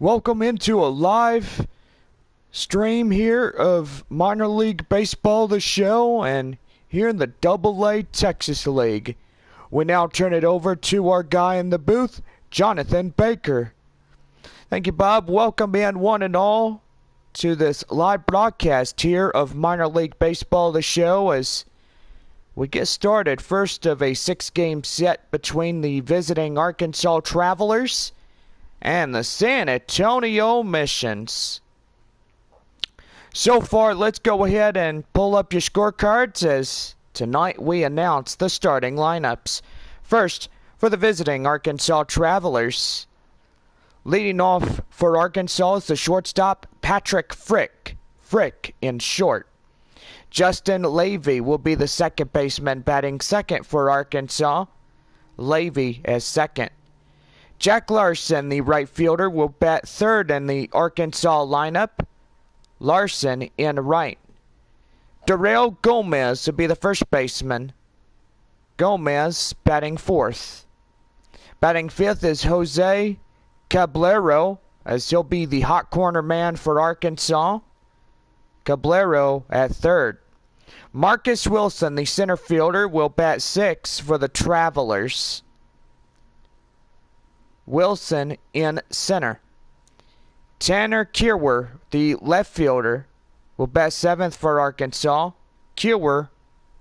Welcome into a live stream here of Minor League Baseball, the show, and here in the Double-A Texas League. We now turn it over to our guy in the booth, Jonathan Baker. Thank you, Bob. Welcome in one and all to this live broadcast here of Minor League Baseball, the show, as we get started. First of a 6-game set between the visiting Arkansas Travelers and the San Antonio Missions. So far, let's go ahead and pull up your scorecards as tonight we announce the starting lineups. First, for the visiting Arkansas Travelers. Leading off for Arkansas is the shortstop, Patrick Frick. Frick in short. Justin Levy will be the second baseman, batting second for Arkansas. Levy as second. Jack Larson, the right fielder, will bat third in the Arkansas lineup. Larson in right. Darrell Gomez will be the first baseman. Gomez batting fourth. Batting fifth is Jose Caballero, as he'll be the hot corner man for Arkansas. Caballero at third. Marcus Wilson, the center fielder, will bat sixth for the Travelers. Wilson in center. Tanner Kiewer, the left fielder, will bat seventh for Arkansas. Kiewer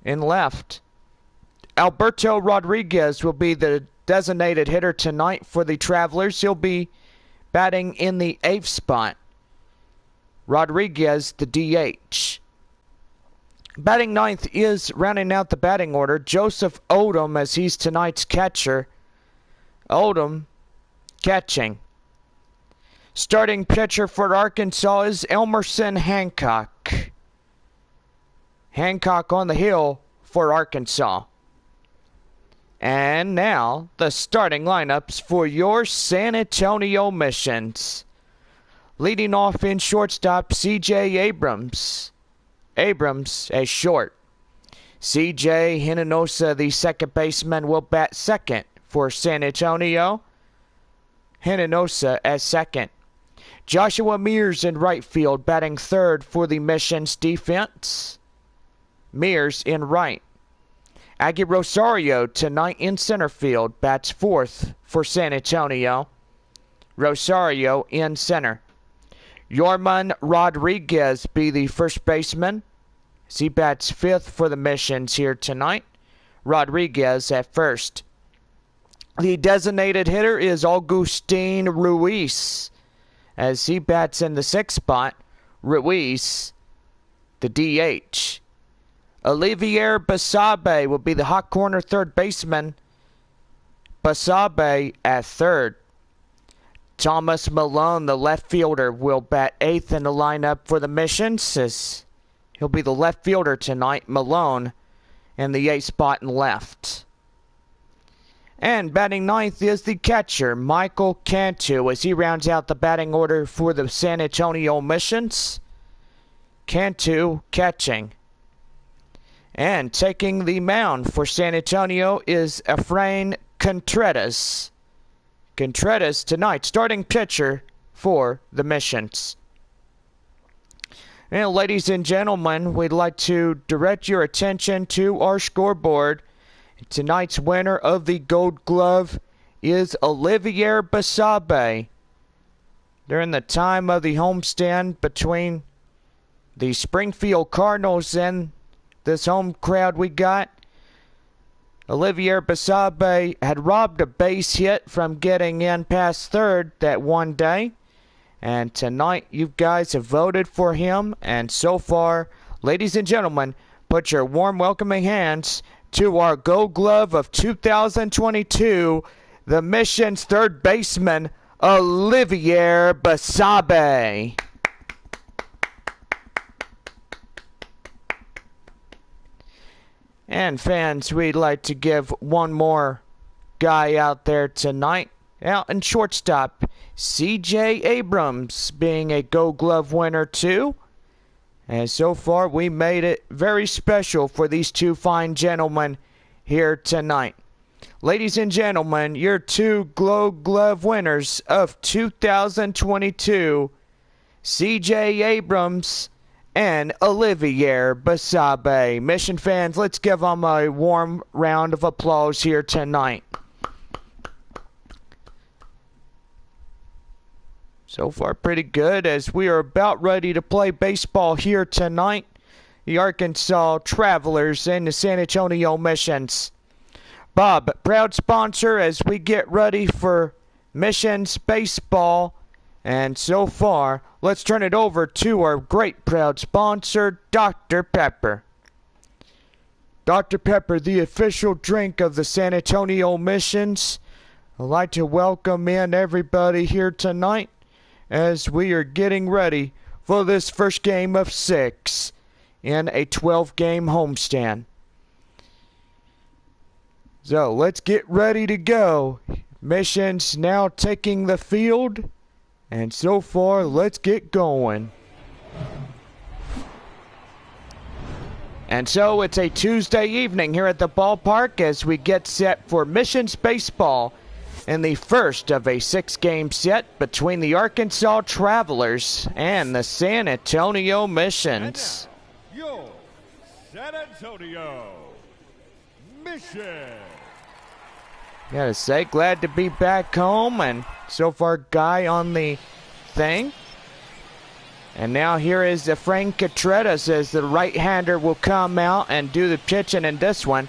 in left. Alberto Rodriguez will be the designated hitter tonight for the Travelers. He'll be batting in the eighth spot. Rodriguez, the DH. Batting ninth is, rounding out the batting order, Joseph Odom, as he's tonight's catcher. Odom catching. Starting pitcher for Arkansas is Emerson Hancock. Hancock on the hill for Arkansas. And now, the starting lineups for your San Antonio Missions. Leading off in shortstop, C.J. Abrams. Abrams as short. C.J. Hinnenosa, the second baseman, will bat second for San Antonio. Hinnenosa as second. Joshua Mears in right field, batting third for the Missions defense. Mears in right. Aggie Rosario tonight in center field, bats fourth for San Antonio. Rosario in center. Yorman Rodriguez be the first baseman, as he bats fifth for the Missions here tonight. Rodriguez at first. The designated hitter is Augustin Ruiz, as he bats in the sixth spot. Ruiz, the DH. Olivier Basabe will be the hot corner third baseman. Basabe at third. Thomas Malone, the left fielder, will bat eighth in the lineup for the Missions, as he'll be the left fielder tonight. Malone in the eighth spot and left. And batting ninth is the catcher, Michael Cantu, as he rounds out the batting order for the San Antonio Missions. Cantu catching. And taking the mound for San Antonio is Efrain Contreras. Contreras tonight, starting pitcher for the Missions. And ladies and gentlemen, we'd like to direct your attention to our scoreboard. Tonight's winner of the Gold Glove is Olivier Basabe. During the time of the homestand between the Springfield Cardinals and this home crowd we got, Olivier Basabe had robbed a base hit from getting in past third that one day. And tonight you guys have voted for him. And so far, ladies and gentlemen, put your warm welcoming hands to our Gold Glove of 2022, the Missions third baseman, Olivier Basabe. And fans, we'd like to give one more guy out there tonight. Out in shortstop, C.J. Abrams being a Gold Glove winner too. And so far, we made it very special for these two fine gentlemen here tonight. Ladies and gentlemen, your two Gold Glove winners of 2022, CJ Abrams and Olivier Basabe. Mission fans, let's give them a warm round of applause here tonight. So far, pretty good as we are about ready to play baseball here tonight. The Arkansas Travelers and the San Antonio Missions. Bob, proud sponsor as we get ready for Missions baseball. And so far, let's turn it over to our great proud sponsor, Dr. Pepper. Dr. Pepper, the official drink of the San Antonio Missions. I'd like to welcome in everybody here tonight as we are getting ready for this first game of 6 in a 12-game homestand. So let's get ready to go. Missions now taking the field, and so far let's get going. And so it's a Tuesday evening here at the ballpark as we get set for Missions baseball in the first of a 6-game set between the Arkansas Travelers and the San Antonio Missions. And now, your San Antonio Mission. Gotta say, glad to be back home, and so far guy on the thing. And now here is the Frank Contreras as the right-hander will come out and do the pitching in this one.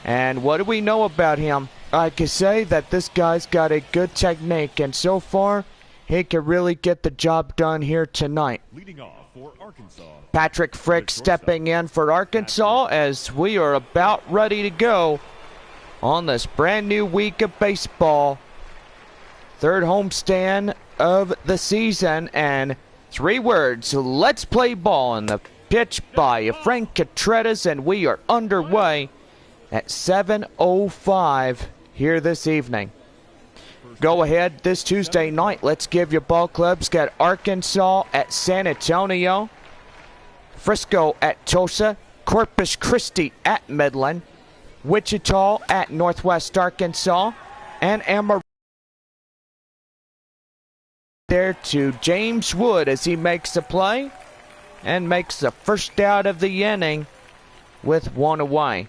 And what do we know about him? I can say that this guy's got a good technique, and so far, he can really get the job done here tonight. Leading off for Arkansas, Patrick Frick stepping in for Arkansas as we are about ready to go on this brand new week of baseball. Third homestand of the season, and 3 words, let's play ball, and the pitch by Frank Contreras, and we are underway at 7:05 here this evening. Go ahead this Tuesday night. Let's give you ball clubs. Got Arkansas at San Antonio, Frisco at Tulsa, Corpus Christi at Midland, Wichita at Northwest Arkansas, and Amarillo there to James Wood as he makes the play and makes the first out of the inning with 1 away.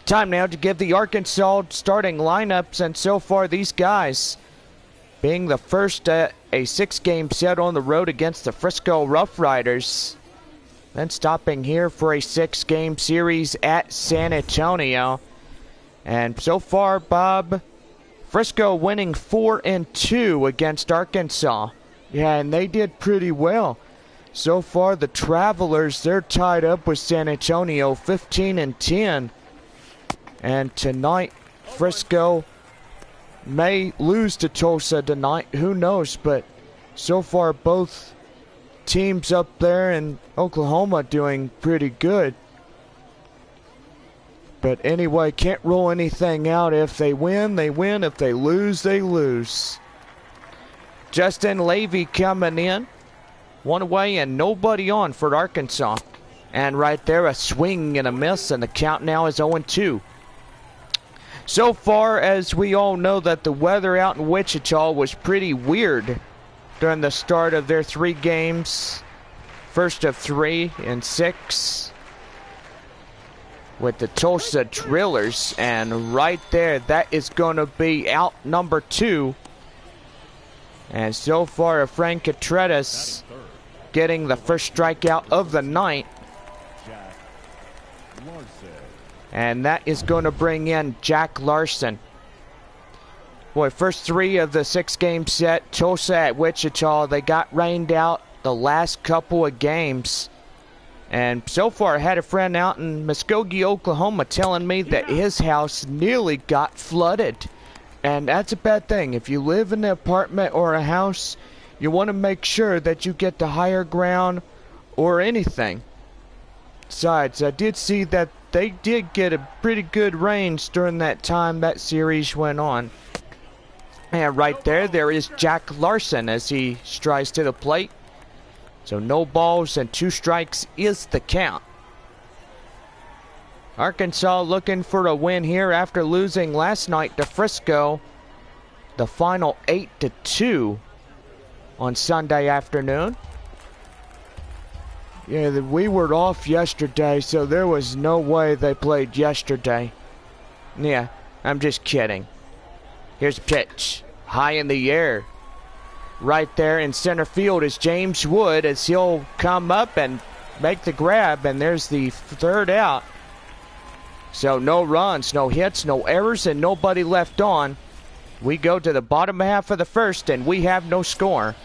Time now to give the Arkansas starting lineups, and so far these guys being the first a 6-game set on the road against the Frisco Rough Riders, then stopping here for a 6-game series at San Antonio. And so far, Bob, Frisco winning 4-2 against Arkansas. Yeah, and they did pretty well. So far, the Travelers, they're tied up with San Antonio 15-10. And tonight, Frisco may lose to Tulsa tonight. Who knows? But so far, both teams up there in Oklahoma doing pretty good. But anyway, can't rule anything out. If they win, they win. If they lose, they lose. Justin Levy coming in. 1 away and nobody on for Arkansas. And right there, a swing and a miss, and the count now is 0-2. So far, as we all know, that the weather out in Wichita was pretty weird during the start of their 3 games. First of 3 in 6 with the Tulsa Drillers. And right there, that is going to be out number 2. And so far, Frank Contreras getting the first strikeout of the night. And that is going to bring in Jack Larson. Boy, first 3 of the 6-game set. Tulsa at Wichita, they got rained out the last couple of games. And so far, I had a friend out in Muskogee, Oklahoma, telling me that his house nearly got flooded. And that's a bad thing. If you live in an apartment or a house, you want to make sure that you get to higher ground or anything. Besides, I did see that they did get a pretty good range during that time that series went on. And right there is Jack Larson as he strides to the plate. So no balls and 2 strikes is the count. Arkansas looking for a win here after losing last night to Frisco. The final 8-2 on Sunday afternoon. Yeah, we were off yesterday, so there was no way they played yesterday. Yeah, I'm just kidding. Here's a pitch. High in the air. Right there in center field is James Wood as he'll come up and make the grab, and there's the third out. So no runs, no hits, no errors, and nobody left on. We go to the bottom half of the first, and we have no score.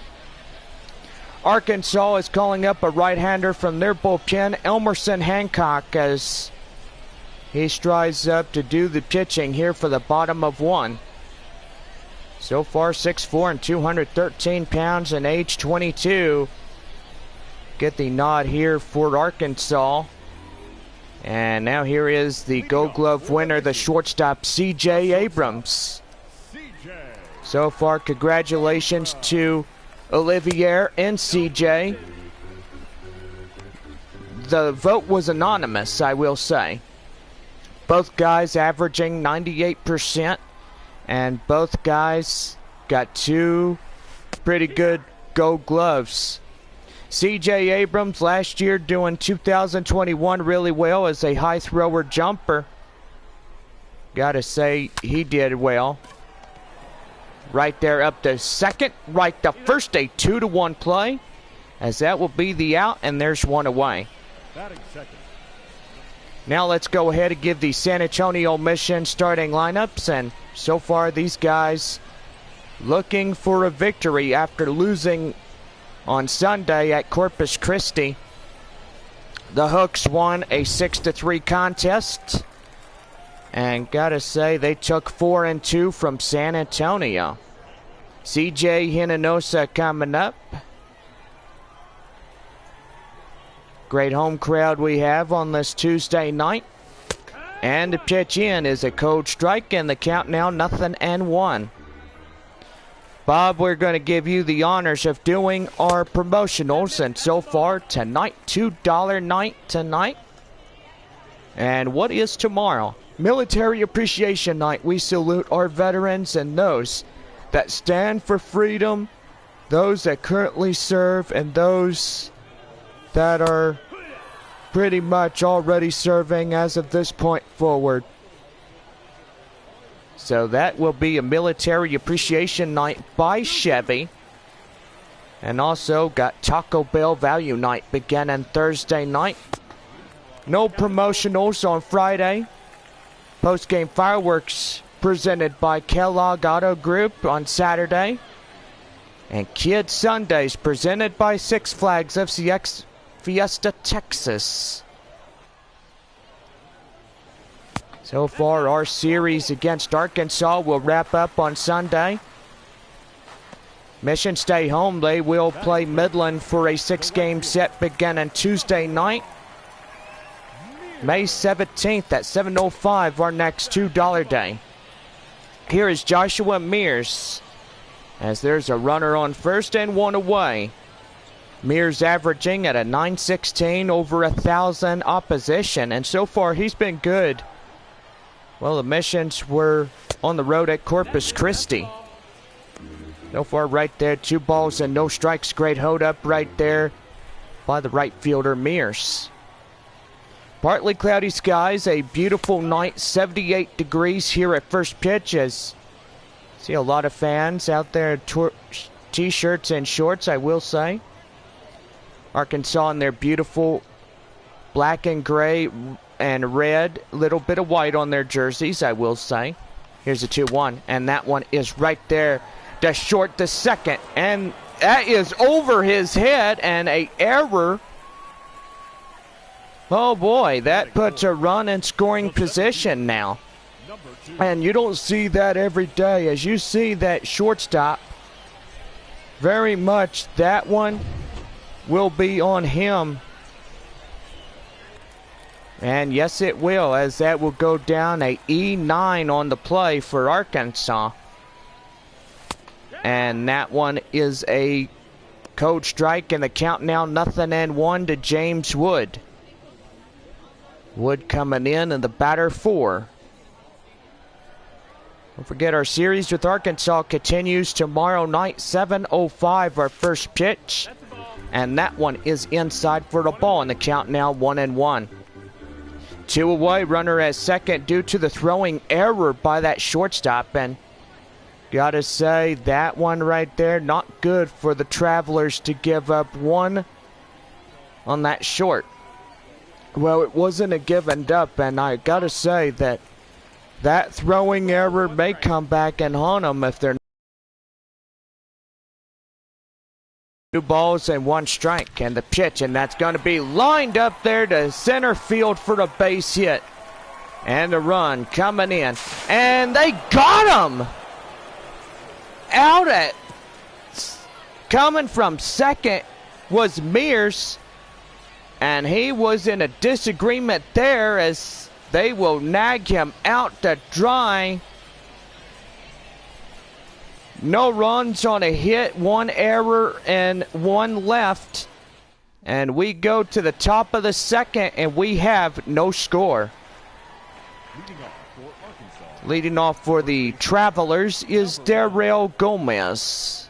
Arkansas is calling up a right-hander from their bullpen, Elmerson Hancock, as he strides up to do the pitching here for the bottom of one. So far, 6'4" and 213 pounds and age 22. Get the nod here for Arkansas. And now here is the Gold Glove winner, the shortstop, C.J. Abrams. So far, congratulations to Olivier and C.J. The vote was anonymous, I will say. Both guys averaging 98%, and both guys got 2 pretty good Gold Gloves. C.J. Abrams last year doing 2021 really well as a high thrower jumper. Gotta say, he did well. Right there up to second, right to first, a 2-1 play, as that will be the out, and there's one away. Now let's go ahead and give the San Antonio Mission starting lineups, and so far these guys looking for a victory after losing on Sunday at Corpus Christi. The Hooks won a 6-3 contest, and gotta say they took 4-2 from San Antonio. CJ Hinnenosa coming up. Great home crowd we have on this Tuesday night. And the pitch in is a cold strike, and the count now 0-1. Bob, we're going to give you the honors of doing our promotionals, and so far tonight, $2 night tonight. And what is tomorrow? Military Appreciation Night. We salute our veterans and those that stand for freedom, those that currently serve, and those that are pretty much already serving as of this point forward. So that will be a Military Appreciation Night by Chevy. And also got Taco Bell Value Night beginning Thursday night. No promotionals on Friday. Post-game fireworks presented by Kellogg Auto Group on Saturday. And Kid Sundays presented by Six Flags of Fiesta, Texas. So far, our series against Arkansas will wrap up on Sunday. Mission stay home. They will play Midland for a 6-game set beginning Tuesday night. May 17th at 7:05, our next $2 day. Here is Joshua Mears, as there's a runner on first and one away. Mears averaging at a .916 over 1,000 opposition, and so far he's been good. Well, the Missions were on the road at Corpus Christi. So far right there, 2 balls and no strikes. Great hold up right there by the right fielder Mears. Partly cloudy skies, a beautiful night, 78 degrees here at first pitch. As see a lot of fans out there in t-shirts and shorts, I will say. Arkansas in their beautiful black and gray and red, little bit of white on their jerseys, I will say. Here's a 2-1, and that one is right there to short the second, and that is over his head, and a error. Oh boy, that puts a run in scoring position now. And you don't see that every day. As you see that shortstop, very much that one will be on him. And yes, it will, as that will go down a E9 on the play for Arkansas. And that one is a cold strike, and the count now 0-1 to James Wood. Wood coming in and the batter 4. Don't forget our series with Arkansas continues tomorrow night, 7:05, our first pitch. And that one is inside for the ball, and the count now 1-1. 2 away, runner at second due to the throwing error by that shortstop. And gotta say, that one right there, not good for the Travelers to give up 1 on that short. Well, it wasn't a give and up, and I gotta say that throwing error may come back and haunt them if they're 2 balls and 1 strike, and the pitch, and that's going to be lined up there to center field for the base hit. And the run coming in, and they got him! Out at, coming from second was Mears, and he was in a disagreement there as they will nag him out to dry. No runs on a hit, 1 error, and 1 left. And we go to the top of the second, and we have no score. Leading off for the Travelers is Darrell Gomez,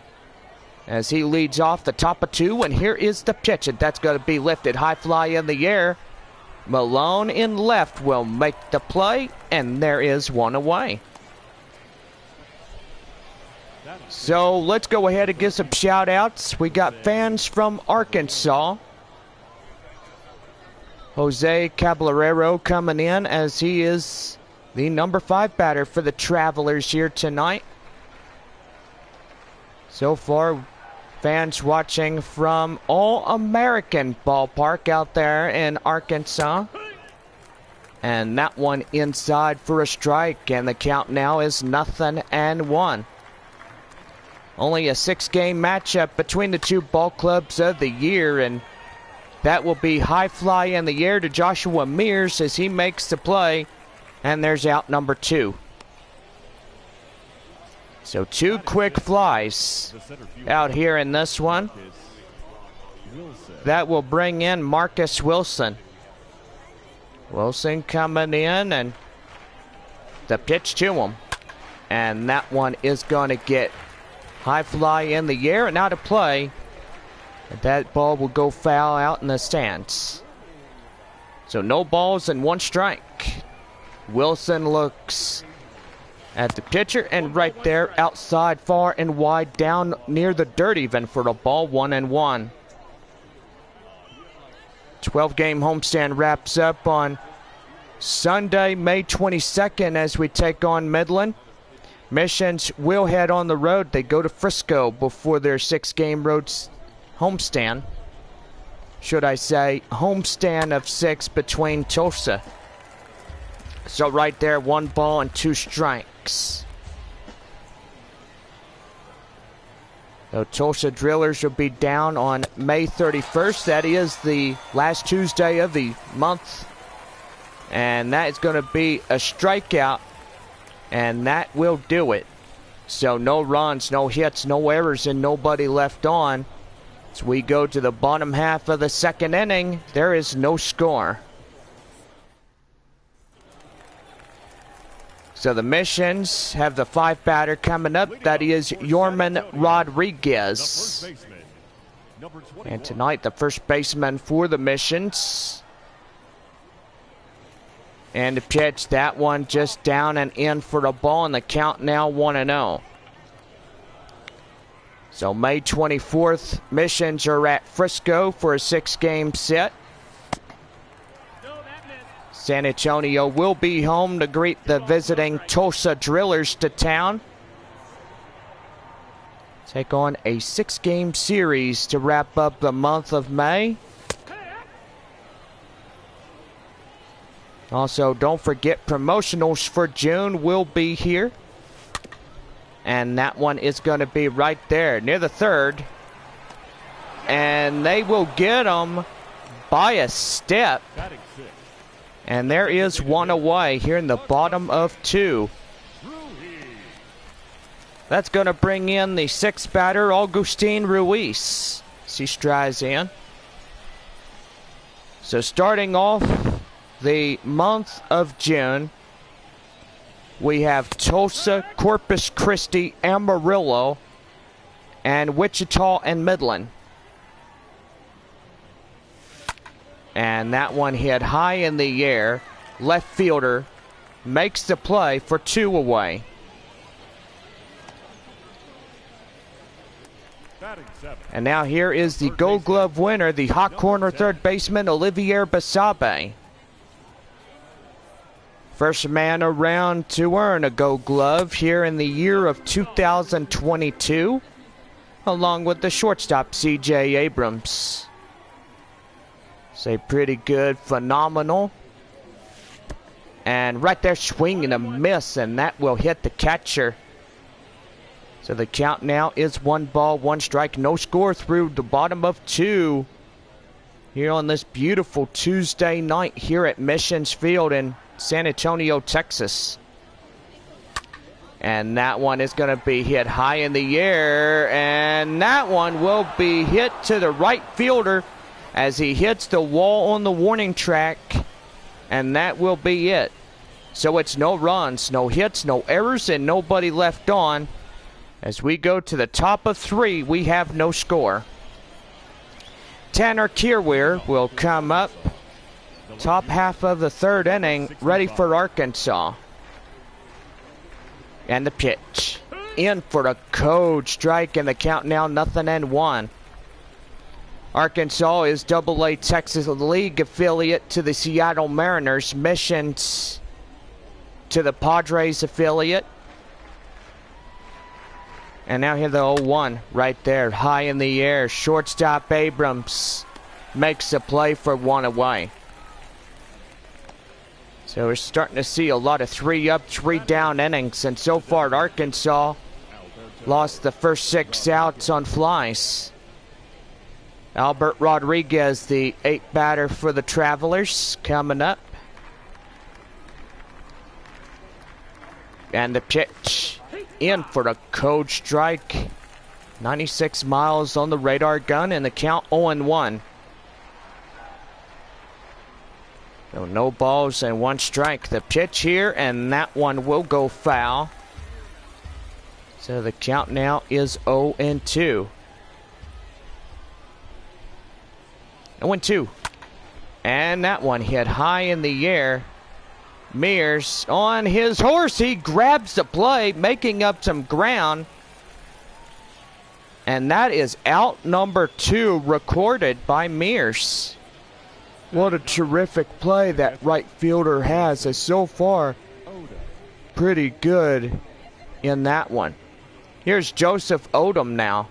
as he leads off the top of 2, and here is the pitch, and that's going to be lifted high fly in the air. Malone in left will make the play, and there is 1 away. So let's go ahead and give some shout outs. We got fans from Arkansas. Jose Caballero coming in, as he is the number 5 batter for the Travelers here tonight. So far, fans watching from All-American Ballpark out there in Arkansas. And that one inside for a strike, and the count now is 0-1. Only a 6-game matchup between the 2 ball clubs of the year, and that will be high fly in the air to Joshua Mears as he makes the play, and there's out number 2. So 2 quick flies out here in this one. That will bring in Marcus Wilson. Wilson coming in, and the pitch to him, and that one is going to get high fly in the air and out of play. That ball will go foul out in the stands. So no balls and 1 strike. Wilson looks at the pitcher, and right there outside, far and wide, down near the dirt even for the ball, 1-1. 12-game homestand wraps up on Sunday, May 22nd, as we take on Midland. Missions will head on the road. They go to Frisco before their 6-game road homestand. Should I say homestand of 6 between Tulsa. So right there, 1 ball and 2 strikes. The Tulsa Drillers will be down on May 31st. That is the last Tuesday of the month. And that is going to be a strikeout. And that will do it. So no runs, no hits, no errors, and nobody left on. As we go to the bottom half of the 2nd inning, there is no score. So the Missions have the 5 batter coming up. That is Yorman Rodriguez. And tonight, the first baseman for the Missions. And the pitch, that one just down and in for the ball, and the count now 1-0. So May 24th, Missions are at Frisco for a 6-game set. San Antonio will be home to greet the visiting Tulsa Drillers to town. Take on a 6-game series to wrap up the month of May. Also, don't forget promotionals for June will be here. And that one is going to be right there near the 3rd. And they will get them by a step. And there is 1 away here in the bottom of 2. That's going to bring in the 6th batter, Augustin Ruiz. He strides in. So starting off the month of June, we have Tulsa, Corpus Christi, Amarillo, and Wichita and Midland. And that one hit high in the air. Left fielder makes the play for 2 away. And now here is the Gold Glove winner, the hot corner third baseman, Olivier Basabe. First man around to earn a Gold Glove here in the year of 2022, along with the shortstop, C.J. Abrams. Say pretty good, phenomenal. And right there, swinging a miss, and that will hit the catcher. So the count now is 1 ball, 1 strike, no score through the bottom of 2. Here on this beautiful Tuesday night here at Missions Field in San Antonio, Texas. And that one is going to be hit high in the air, and that one will be hit to the right fielder as he hits the wall on the warning track, and that will be it. So it's no runs, no hits, no errors, and nobody left on. As we go to the top of 3, we have no score. Tanner Kierweir will come up, top half of the 3rd inning, ready for Arkansas. And the pitch. In for the code strike, and the count now 0-1. Arkansas is AA Texas League affiliate to the Seattle Mariners. Missions to the Padres affiliate. And now here the 0-1 right there, high in the air. Shortstop Abrams makes a play for 1 away. So we're starting to see a lot of 3 up, 3 down innings. And so far, Arkansas lost the first 6 outs on flies. Albert Rodriguez, the 8th batter for the Travelers, coming up. And the pitch. In for the code strike. 96 miles on the radar gun, and the count 0-1. So no balls and 1 strike. The pitch here, and that one will go foul. So the count now is 0-2. 0-2. And that one hit high in the air. Mears on his horse. He grabs the play, making up some ground. And that is out number 2, recorded by Mears. What a terrific play that right fielder has. Is so far pretty good in that one. Here's Joseph Odom now.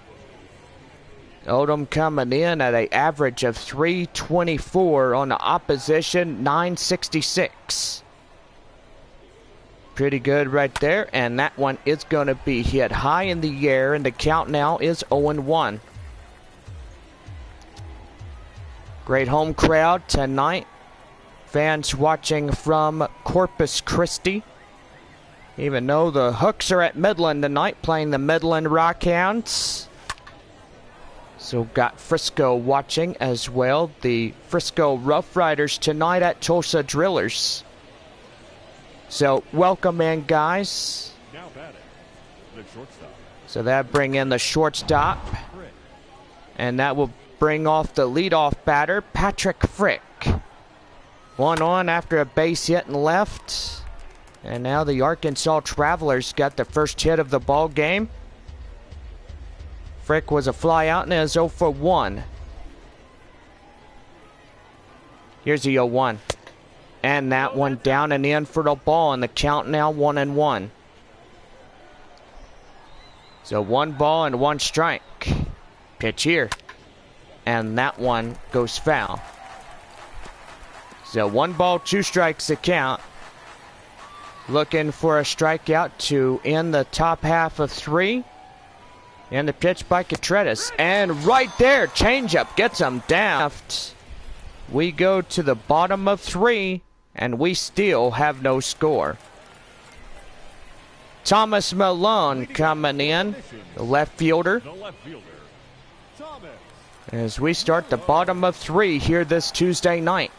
Odom coming in at an average of 324 on the opposition, 966. Pretty good right there, and that one is going to be hit high in the air, and the count now is 0-1. Great home crowd tonight. Fans watching from Corpus Christi. Even though the Hooks are at Midland tonight, playing the Midland Rockhounds. So got Frisco watching as well. The Frisco Rough Riders tonight at Tulsa Drillers. So welcome in, guys. Now batting, the shortstop. So that bring in the shortstop. And that will bring off the leadoff batter, Patrick Frick. 1 on after a base hit and left. And now the Arkansas Travelers got the first hit of the ball game. Frick was a fly out and is 0 for 1. Here's the 0-1. And that one down and in for the ball, and the count now 1-1. So 1 ball and 1 strike. Pitch here. And that one goes foul. So 1 ball, 2 strikes the count. Looking for a strikeout to end the top half of 3. And the pitch by Contreras. And right there, changeup gets him down. We go to the bottom of 3, and we still have no score. Thomas Malone coming in, the left fielder. As we start the bottom of 3 here this Tuesday night.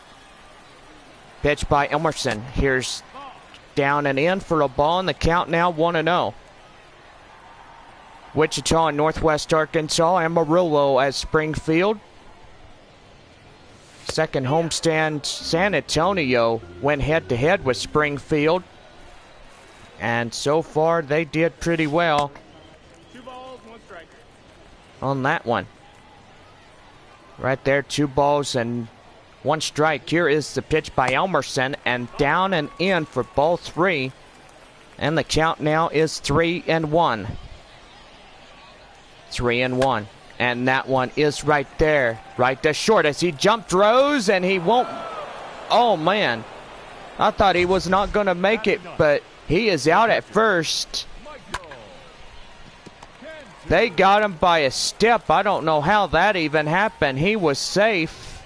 Pitch by Emerson. Here's down and in for a ball, and the count now 1-0. Wichita and Northwest Arkansas, Amarillo at Springfield. Second homestand, San Antonio went head-to-head with Springfield. And so far, they did pretty well 2 balls, 1 strike. on that one. Right there, 2 balls and 1 strike. Here is the pitch by Emerson, and down and in for ball 3. And the count now is 3-1. 3-1. And that one is right there, right to short as he jumped rows, and he won't. Oh, man. I thought he was not going to make it, but he is out at first. They got him by a step. I don't know how that even happened. He was safe.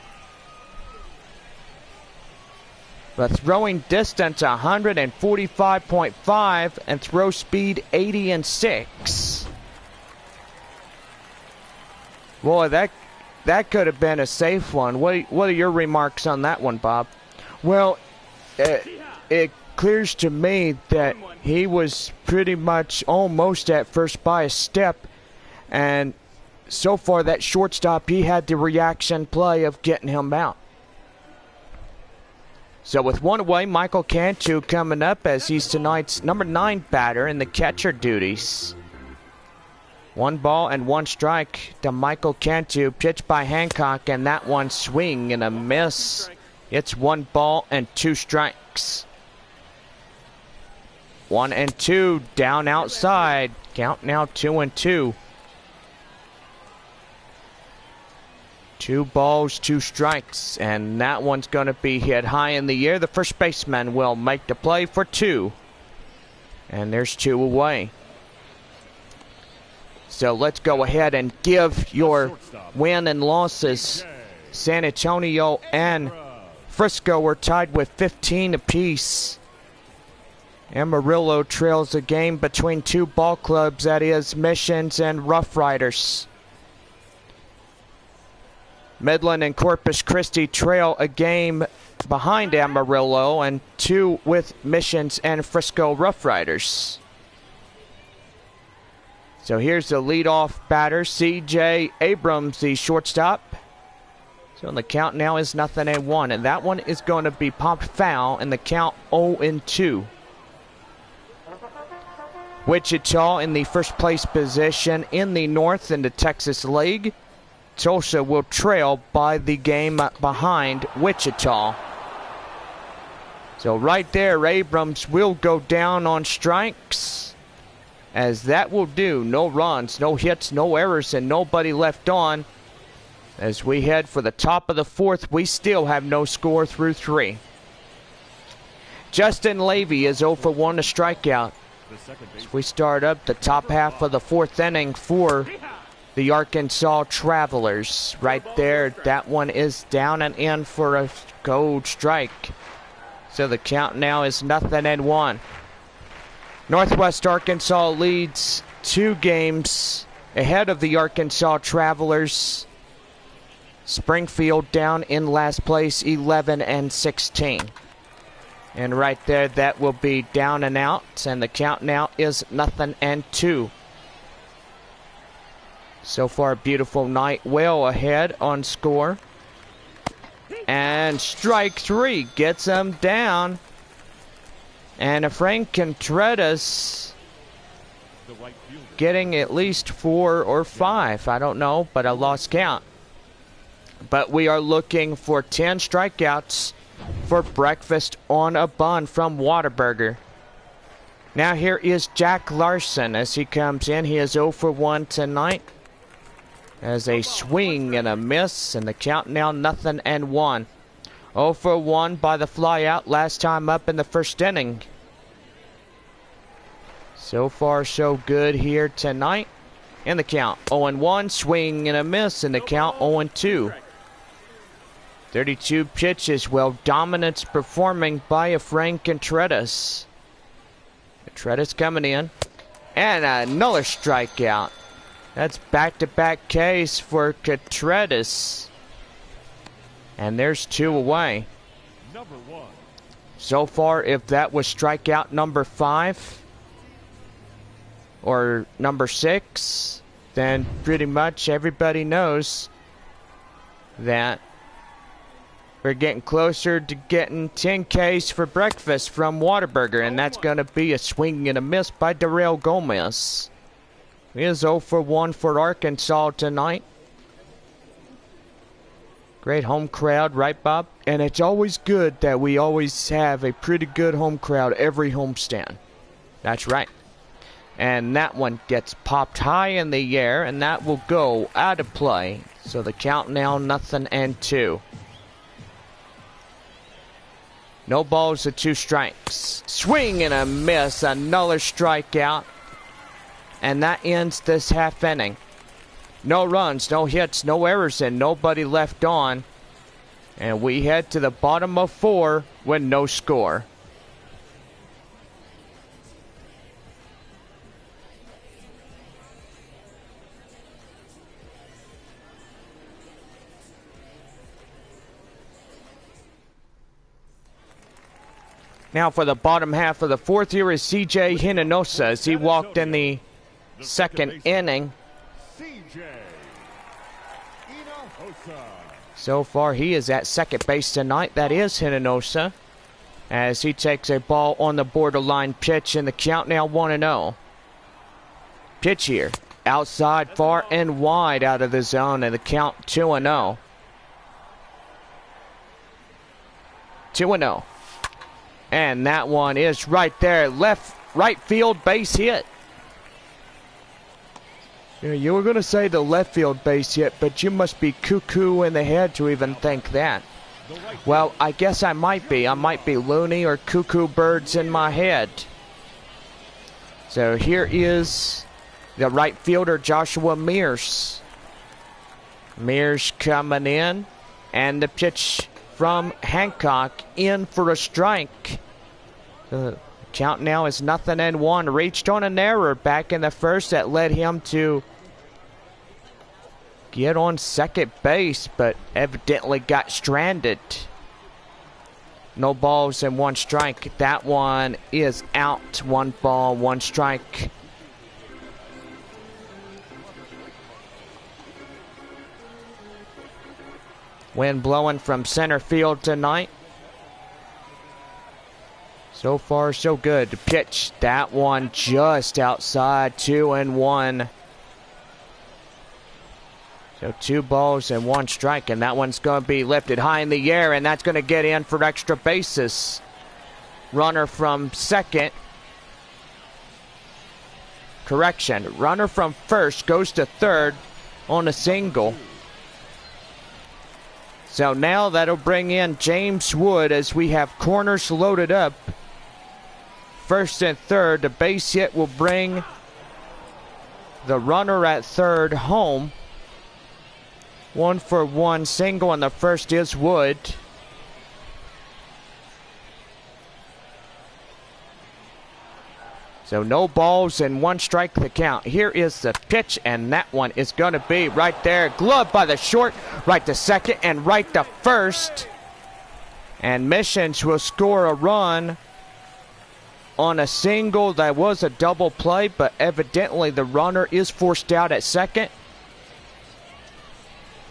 But throwing distance 145.5 and throw speed 80-6. Boy, that could have been a safe one. What are your remarks on that one, Bob? Well, it clears to me that he was pretty much almost at first by a step, and so far that shortstop, he had the reaction play of getting him out. So with 1 away, Michael Cantu coming up as he's tonight's number 9 batter in the catcher duties. 1 ball and 1 strike to Michael Cantu, pitched by Hancock, and that one swing and a miss. It's 1 ball and 2 strikes. 1-2 down outside. Count now 2-2. 2 balls, 2 strikes, and that one's going to be hit high in the air. The first baseman will make the play for 2. And there's 2 away. So let's go ahead and give your win and losses. San Antonio and Frisco are tied with 15 apiece. Amarillo trails a game between 2 ball clubs, that is Missions and Rough Riders. Midland and Corpus Christi trail a game behind Amarillo, and 2 with Missions and Frisco Rough Riders. So here's the leadoff batter, C.J. Abrams, the shortstop. So the count now is 0-1, and that one is going to be popped foul, and the count 0-2. Wichita in the first place position in the North in the Texas League. Tulsa will trail by the game behind Wichita. So right there, Abrams will go down on strikes, as that will do. No runs, no hits, no errors, and nobody left on. As we head for the top of the 4th, we still have no score through 3. Justin Levy is 0 for 1, a strikeout. As we start up the top half of the 4th inning for the Arkansas Travelers. Right there, that one is down and in for a cold strike. So the count now is 0-1. Northwest Arkansas leads 2 games ahead of the Arkansas Travelers. Springfield down in last place, 11-16. And right there, that will be down and out, and the count now is 0-2. So far, a beautiful night, well ahead on score. And strike 3 gets him down. And Frank Contreras getting at least 4 or 5. I don't know, but I lost count. But we are looking for 10 strikeouts for breakfast on a bun from Whataburger. Now here is Jack Larson as he comes in. He is 0 for 1 tonight. As a swing and a miss, and the count now 0-1. 0 for 1 by the flyout last time up in the first inning. So far, so good here tonight. In the count 0-1, swing and a miss, and the count 0-2. 32 pitches, well, dominance performing by Frank Contreras. Contreras coming in, and another strikeout. That's back-to-back case for Contreras. And there's 2 away. Number 1. So far, if that was strikeout number 5 or number 6, then pretty much everybody knows that we're getting closer to getting 10 Ks for breakfast from Whataburger, and that's going to be a swing and a miss by Darrell Gomez. He is 0 for 1 for Arkansas tonight. Great home crowd, right, Bob? And it's always good that we always have a pretty good home crowd every homestand. That's right. And that one gets popped high in the air, and that will go out of play. So the count now 0-2. No balls and 2 strikes. Swing and a miss, another strikeout. And that ends this half inning. No runs, no hits, no errors, and nobody left on. And we head to the bottom of 4 with no score. Now for the bottom half of the 4th, here is CJ Hinnenosa as he walked in the second inning. So far, he is at second base tonight. That is Hinnenosa, as he takes a ball on the borderline pitch, and the count now 1-0. Pitch here, outside, far and wide out of the zone, and the count 2-0. 2-0. And that one is right there, right field base hit. You were going to say the left field base hit, but you must be cuckoo in the head to even think that. Well, I guess I might be. I might be loony or cuckoo birds in my head. So here is the right fielder, Joshua Mears. Mears coming in, and the pitch from Hancock in for a strike. The count now is 0-1. Reached on an error back in the first that led him to get on second base, but evidently got stranded. No balls and 1 strike. That one is out. 1 ball, 1 strike. Wind blowing from center field tonight. So far, so good. The pitch, that one just outside. 2-1. So 2 balls and 1 strike, and that one's going to be lifted high in the air, and that's going to get in for extra bases. Runner from second. Correction. Runner from first goes to third on a single. So now that'll bring in James Wood as we have corners loaded up. First and third. The base hit will bring the runner at third home. 1 for 1 single, and the first is Wood. So no balls and 1 strike the count. Here is the pitch, and that one is going to be right there. Gloved by the short, right to second, and right to first. And Missions will score a run on a single that was a double play, but evidently the runner is forced out at second.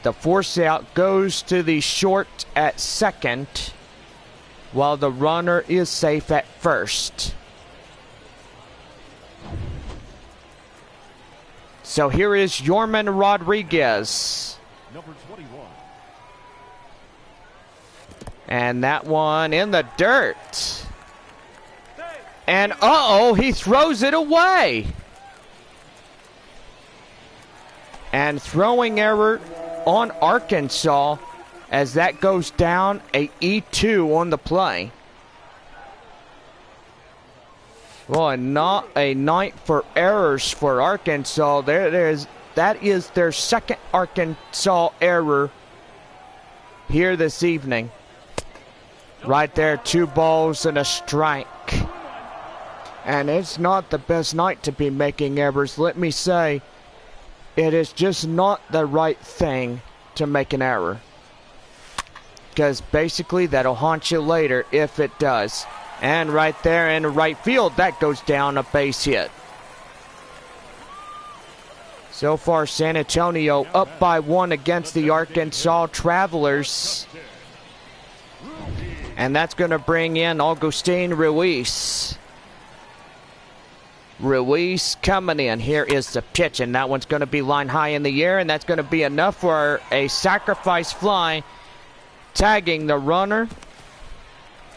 The force out goes to the short at second, while the runner is safe at first. So here is Yorman Rodriguez. Number 21. And that one in the dirt. And uh-oh, he throws it away. And throwing error on Arkansas as that goes down, a E2 on the play. Well, not a night for errors for Arkansas. That is their second Arkansas error here this evening. Right there, 2 balls and a strike. And it's not the best night to be making errors. Let me say, it is just not the right thing to make an error. because basically that'll haunt you later if it does. And right there in right field, that goes down, a base hit. So far, San Antonio up by 1 against the Arkansas Travelers. And that's going to bring in Augustine Ruiz. Ruiz coming in. Here is the pitch, and that one's going to be line high in the air, and that's going to be enough for a sacrifice fly, tagging the runner.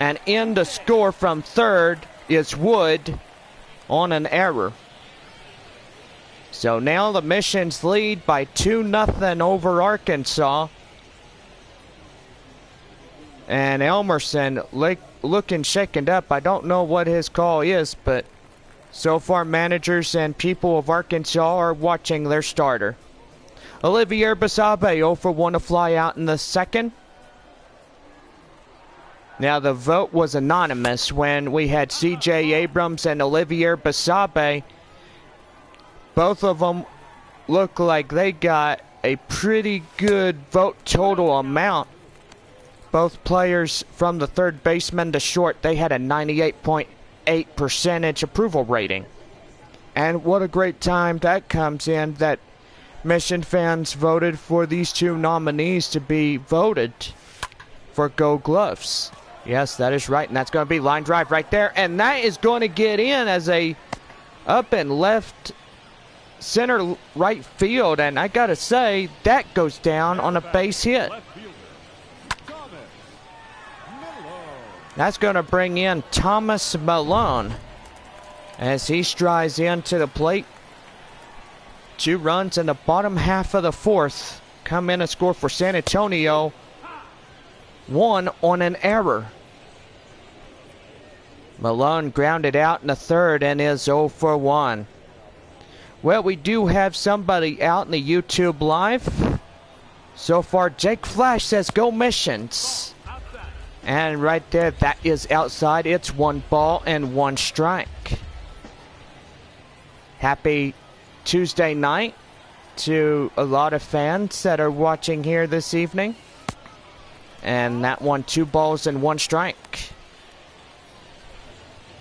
And in the score from third is Wood on an error. So now the Missions lead by 2-0 over Arkansas. And Elmerson looking shaken up. I don't know what his call is, but so far managers and people of Arkansas are watching their starter. Olivier Basabe 0 for 1 to fly out in the second. Now the vote was anonymous when we had C.J. Abrams and Olivier Basabe. Both of them look like they got a pretty good vote total amount. Both players from the third baseman to short, they had a 98.8% approval rating. And what a great time that comes in that Mission fans voted for these two nominees to be voted for Gold Gloves. Yes, that is right, and that's going to be line drive right there, and that is going to get in as a up and left center right field, and I gotta say that goes down on a base hit. That's going to bring in Thomas Malone as he strides into the plate. 2 runs in the bottom half of the fourth come in and score for San Antonio. 1 on an error. Malone grounded out in the third and is 0 for 1. Well, we do have somebody out in the YouTube live. So far, Jake Flash says go Missions. And right there, that is outside. It's 1 ball and 1 strike. Happy Tuesday night to a lot of fans that are watching here this evening. And that one, 2 balls and 1 strike.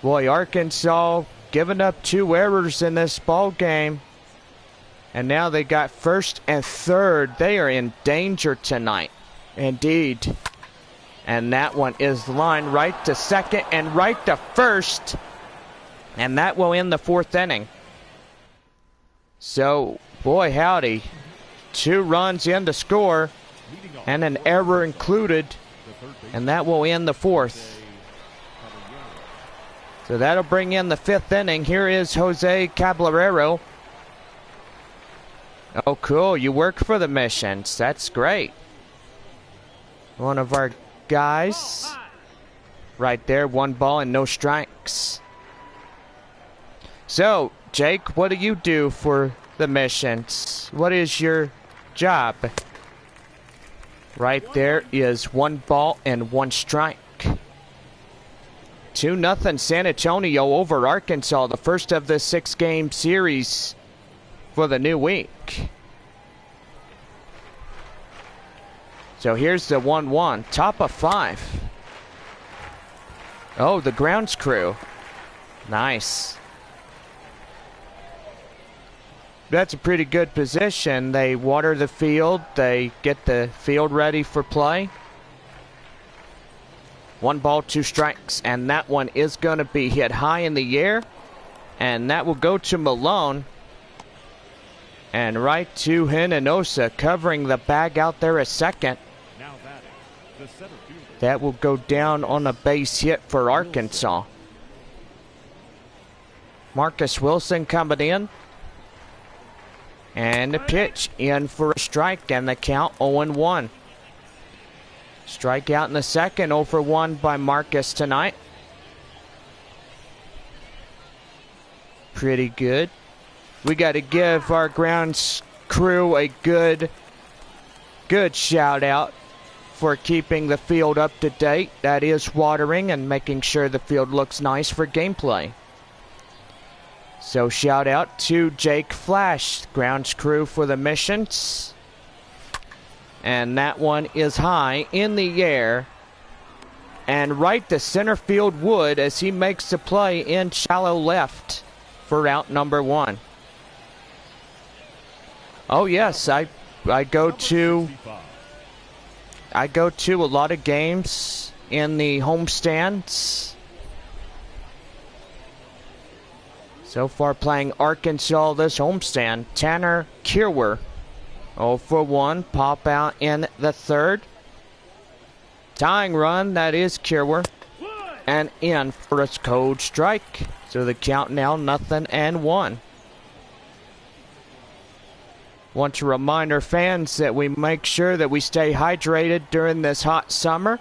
Boy, Arkansas giving up 2 errors in this ball game. And now they got first and third. They are in danger tonight. Indeed. And that one is line right to second and right to first. And that will end the 4th inning. So, boy howdy. 2 runs in to score. And an error included. And that will end the 4th. So that'll bring in the 5th inning. Here is Jose Caballero. Oh, cool. You work for the Missions. That's great. One of our guys. Right there. 1 ball and no strikes. So, Jake, what do you do for the Missions? What is your job? Right there is 1 ball and 1 strike. 2-0 San Antonio over Arkansas, the first of the 6-game series for the new week. So here's the 1-1, top of 5. Oh, the grounds crew. Nice. That's a pretty good position. They water the field. They get the field ready for play. 1 ball, 2 strikes, and that one is going to be hit high in the air, and that will go to Malone, and right to Hinnenosa, covering the bag out there a second. That will go down on a base hit for Arkansas. Marcus Wilson coming in, and the pitch in for a strike, and the count 0-1. Strikeout in the second, 0 for 1 by Marcus tonight. Pretty good. We got to give our grounds crew a good shout out for keeping the field up to date. That is watering and making sure the field looks nice for gameplay. So shout out to Jake Flash, grounds crew for the Missions. And that one is high in the air. And right to center field Wood as he makes the play in shallow left for out number 1. Oh yes, I go to a lot of games in the home stands. So far playing Arkansas this homestand. Tanner Kierwer, 0 for 1, pop out in the third. Tying run, that is Kierwer, and in for a cold strike. So the count now 0-1. Want to remind our fans that we make sure that we stay hydrated during this hot summer.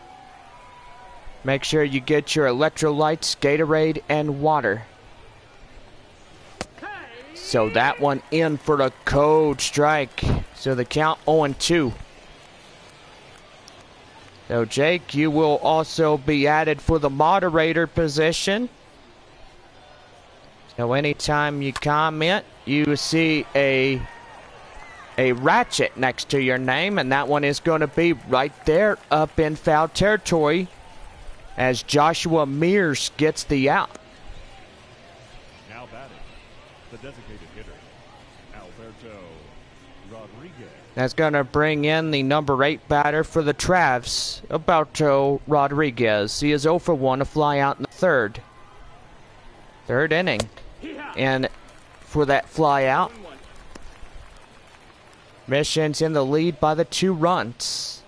Make sure you get your electrolytes, Gatorade, and water. So that one in for a cold strike. So the count 0-2. So Jake, you will also be added for the moderator position. So anytime you comment, you see a ratchet next to your name, and that one is going to be right there up in foul territory as Joshua Mears gets the out. Now batting, the designated hitter, Alberto Rodriguez. That's going to bring in the number 8 batter for the Travs, Alberto Rodriguez. He is 0 for 1, a fly out in the third inning. And for that fly out, Mission's in the lead by the 2 runs.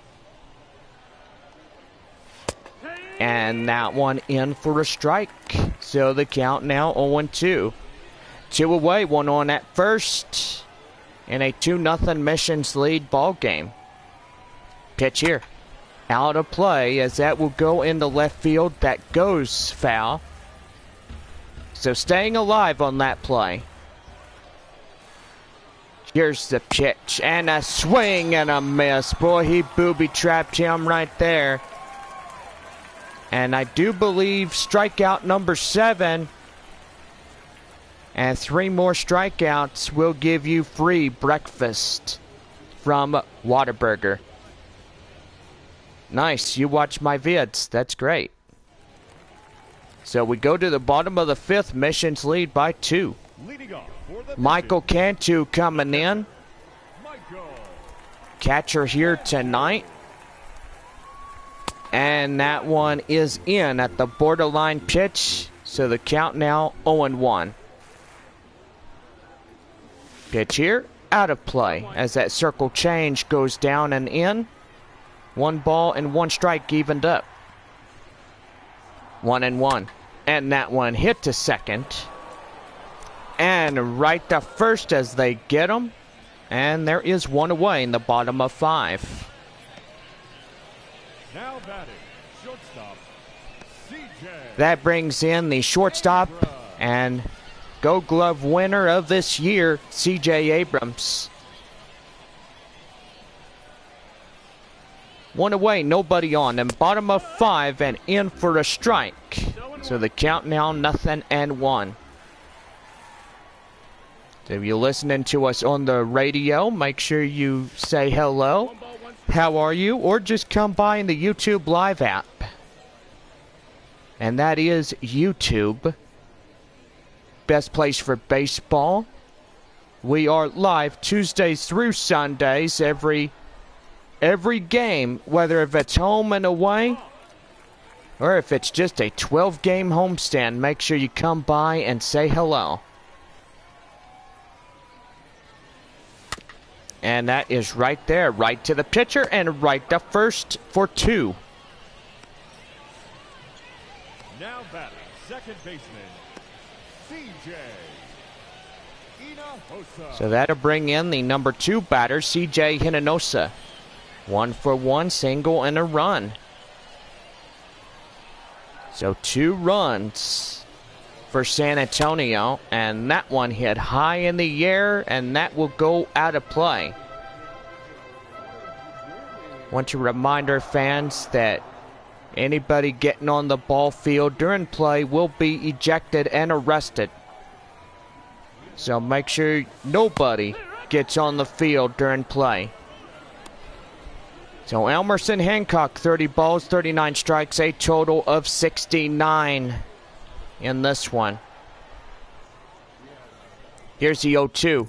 And that one in for a strike. So the count now 0-2. 2 away, 1 on at first. In a 2-0 Missions lead ball game. Pitch here. Out of play as that will go into left field. That goes foul. So staying alive on that play. Here's the pitch, and a swing and a miss. Boy, he booby-trapped him right there. And I do believe strikeout number 7. And 3 more strikeouts will give you free breakfast from Whataburger. Nice, you watch my vids. That's great. So we go to the bottom of the 5th. Missions lead by 2. Leading off for the Michael Cantu coming in. Catcher here tonight. And that one is in at the borderline pitch. So the count now 0-1. Pitch here, out of play as that circle change goes down and in. 1 ball and 1 strike evened up. 1-1. And that one hit to second. And right to first as they get them. And there is 1 away in the bottom of 5. Now batting, shortstop, CJ. That brings in the shortstop and Gold Glove winner of this year, CJ Abrams. 1 away, nobody on. And bottom of 5 and in for a strike. So the count now 0-1. So if you're listening to us on the radio, make sure you say hello. How are you? Or just come by in the YouTube Live app. And that is YouTube. Best place for baseball. We are live Tuesdays through Sundays. Every game, whether if it's home and away, or if it's just a 12-game homestand, make sure you come by and say hello. And that is right there, right to the pitcher and right to first for 2. Now batting, second baseman, CJ Hinnenosa. So that'll bring in the number 2 batter, CJ Hinnenosa. 1 for 1, single and a run. So 2 runs for San Antonio, and that one hit high in the air, and that will go out of play. Want to remind our fans that anybody getting on the ball field during play will be ejected and arrested. So make sure nobody gets on the field during play. So Elmerson Hancock, 30 balls, 39 strikes, a total of 69 in this one. Here's the 0-2.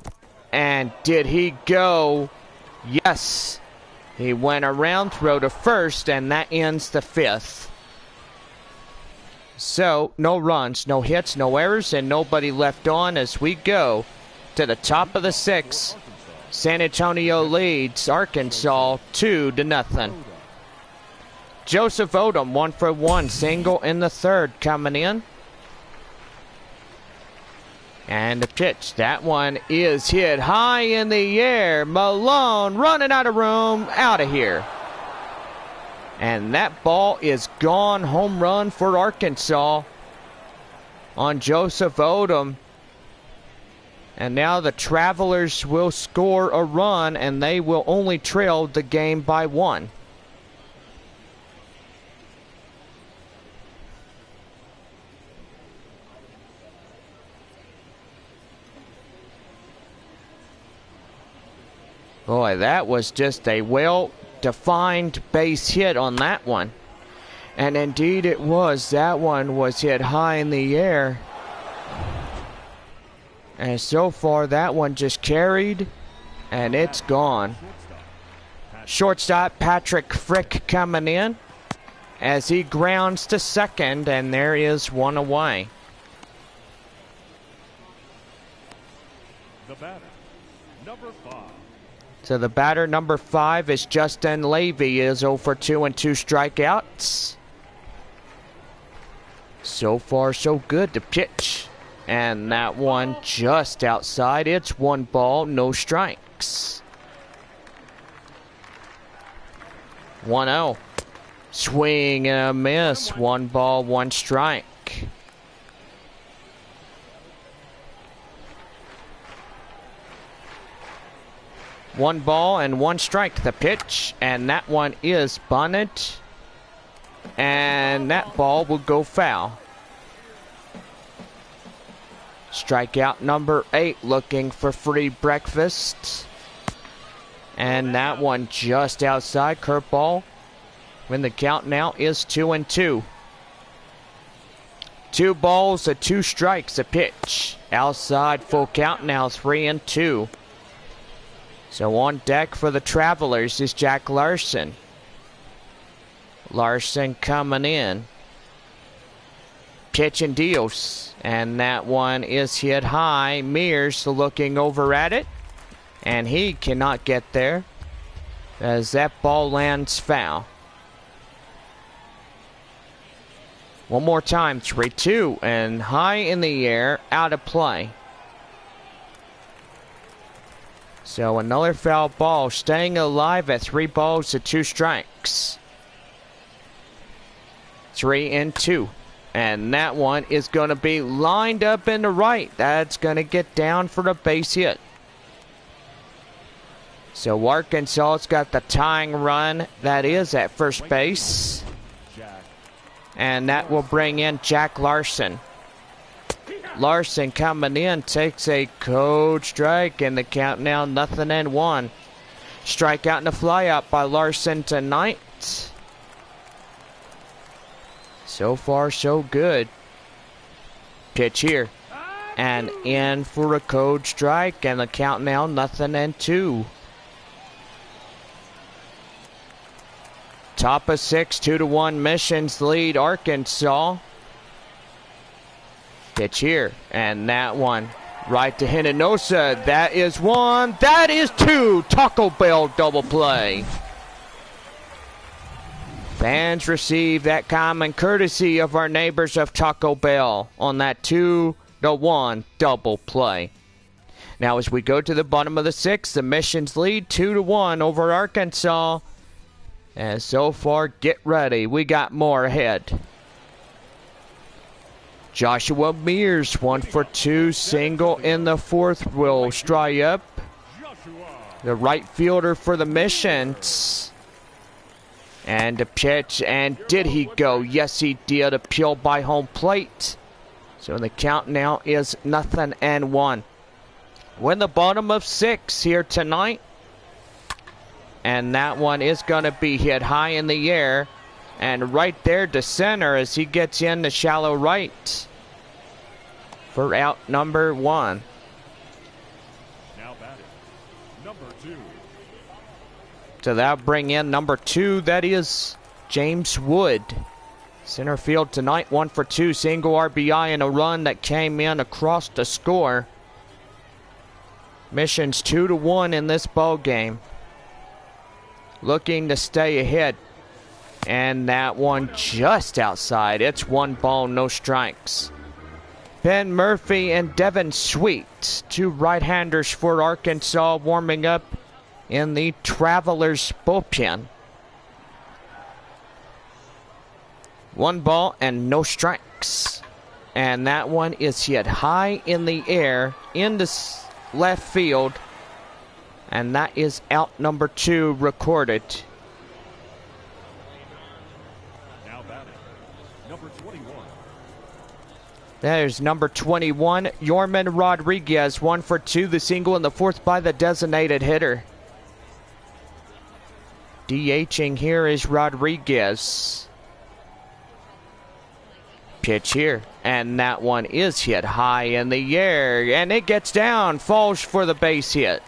And did he go? Yes. He went around, throw to first, and that ends the 5th. So, no runs, no hits, no errors, and nobody left on as we go to the top of the 6th. San Antonio leads Arkansas 2-0. Joseph Odom, 1 for 1, single in the 3rd coming in. And the pitch, that one is hit high in the air. Malone running out of room, out of here. And that ball is gone. Home run for Arkansas on Joseph Odom. And now the Travelers will score a run, and they will only trail the game by 1. Boy, that was just a well-defined base hit on that one. And indeed it was. That one was hit high in the air. And so far, that one just carried, and it's gone. Shortstop Patrick Frick coming in as he grounds to second, and there is one away. The batter, number 5. So the batter, number 5, is Justin Levy, is 0 for 2 and 2 strikeouts. So far, so good. The pitch. And that one just outside. It's 1 ball, no strikes. 1-0. Swing and a miss. 1 ball, 1 strike. One ball and 1 strike, the pitch, and that one is bunted, and that ball will go foul. Strikeout number 8, looking for free breakfast, and that one just outside, curveball, when the count now is 2-2. 2 balls, 2 strikes, a pitch, outside, full count now, 3-2. So on deck for the Travelers is Jack Larson. Larson coming in. Pitch and deals. And that one is hit high. Mears looking over at it. And he cannot get there, as that ball lands foul. One more time. 3-2. And high in the air. Out of play. So another foul ball, staying alive at 3 balls to 2 strikes. 3-2. And that one is going to be lined up in the right. That's going to get down for the base hit. So Arkansas's got the tying run that is at first base. And that will bring in Jack Larson. Larson coming in, takes a cold strike, and the count now 0-1. Strikeout and a flyout by Larson tonight. So far, so good. Pitch here. And in for a cold strike, and the count now 0-2. Top of 6, 2-1 Missions lead Arkansas. Pitch here, and that one right to Hinnenosa. That is 1, that is 2. Taco Bell double play. Fans receive that common courtesy of our neighbors of Taco Bell on that 2-1 double play. Now as we go to the bottom of the 6th, the Missions lead 2-1 over Arkansas. And so far, get ready. We got more ahead. Joshua Mears, 1 for 2, single in the 4th, will strike up. The right fielder for the Missions. And the pitch, and did he go? Yes, he did. Appeal by home plate. So the count now is 0-1. We're in the bottom of 6 here tonight. And that one is going to be hit high in the air. And right there to center as he gets in the shallow right for out number 1. Now batting, number 2. So that'll bring in number 2. That is James Wood. Center field tonight, 1 for 2. Single RBI and a run that came in across the score. Mission's 2-1 in this ball game. Looking to stay ahead. And that one just outside. It's 1 ball, no strikes. Ben Murphy and Devin Sweet, 2 right-handers for Arkansas, warming up in the Travelers bullpen. 1 ball and no strikes. And that one is hit high in the air into left field. And that is out number 2 recorded. Now batting, number 21. There's number 21, Yorman Rodriguez, 1 for 2, the single in the 4th by the designated hitter. DHing here is Rodriguez. Pitch here, and that one is hit high in the air, and it gets down, falls for the base hit.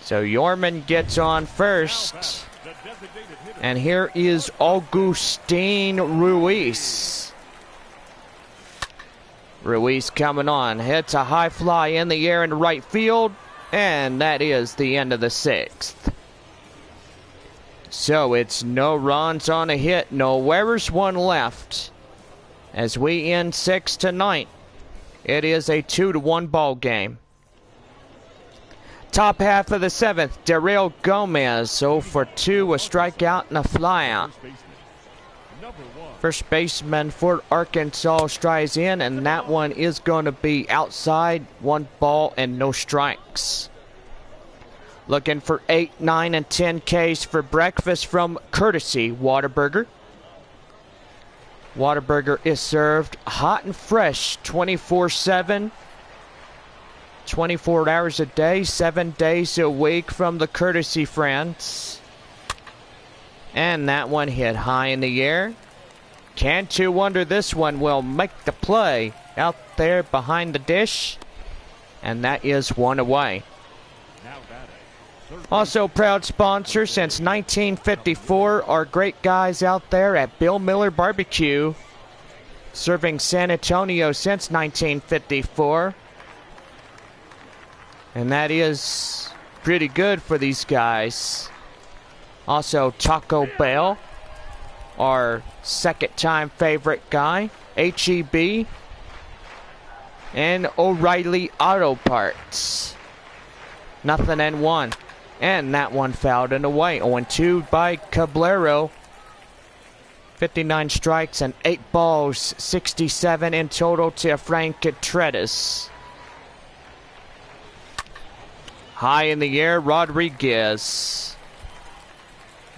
So Yorman gets on first. And here is Augustine Ruiz. Ruiz coming on. Hits a high fly in the air in right field. And that is the end of the 6th. So it's no runs on a hit. No errors, 1 left. As we end 6 tonight, it is a 2-1 ball game. Top half of the 7th, Darrell Gomez, 0 for 2, a strikeout and a flyout. First baseman for Arkansas strides in, and that one is going to be outside, 1 ball and no strikes. Looking for 8, 9, and 10 Ks for breakfast from Courtesy Whataburger. Whataburger is served hot and fresh 24/7. 24 hours a day, 7 days a week from the Courtesy friends. And that one hit high in the air. Can't you wonder this one will make the play out there behind the dish? And that is 1 away. Also proud sponsor since 1954, our great guys out there at Bill Miller Barbecue, serving San Antonio since 1954. And that is pretty good for these guys. Also Taco Bell, our 2nd-time favorite guy, HEB, and O'Reilly Auto Parts. 0-1. And that one fouled and away. 0-2 by Caballero. 59 strikes and 8 balls. 67 in total to Frank Contreras. High in the air, Rodriguez.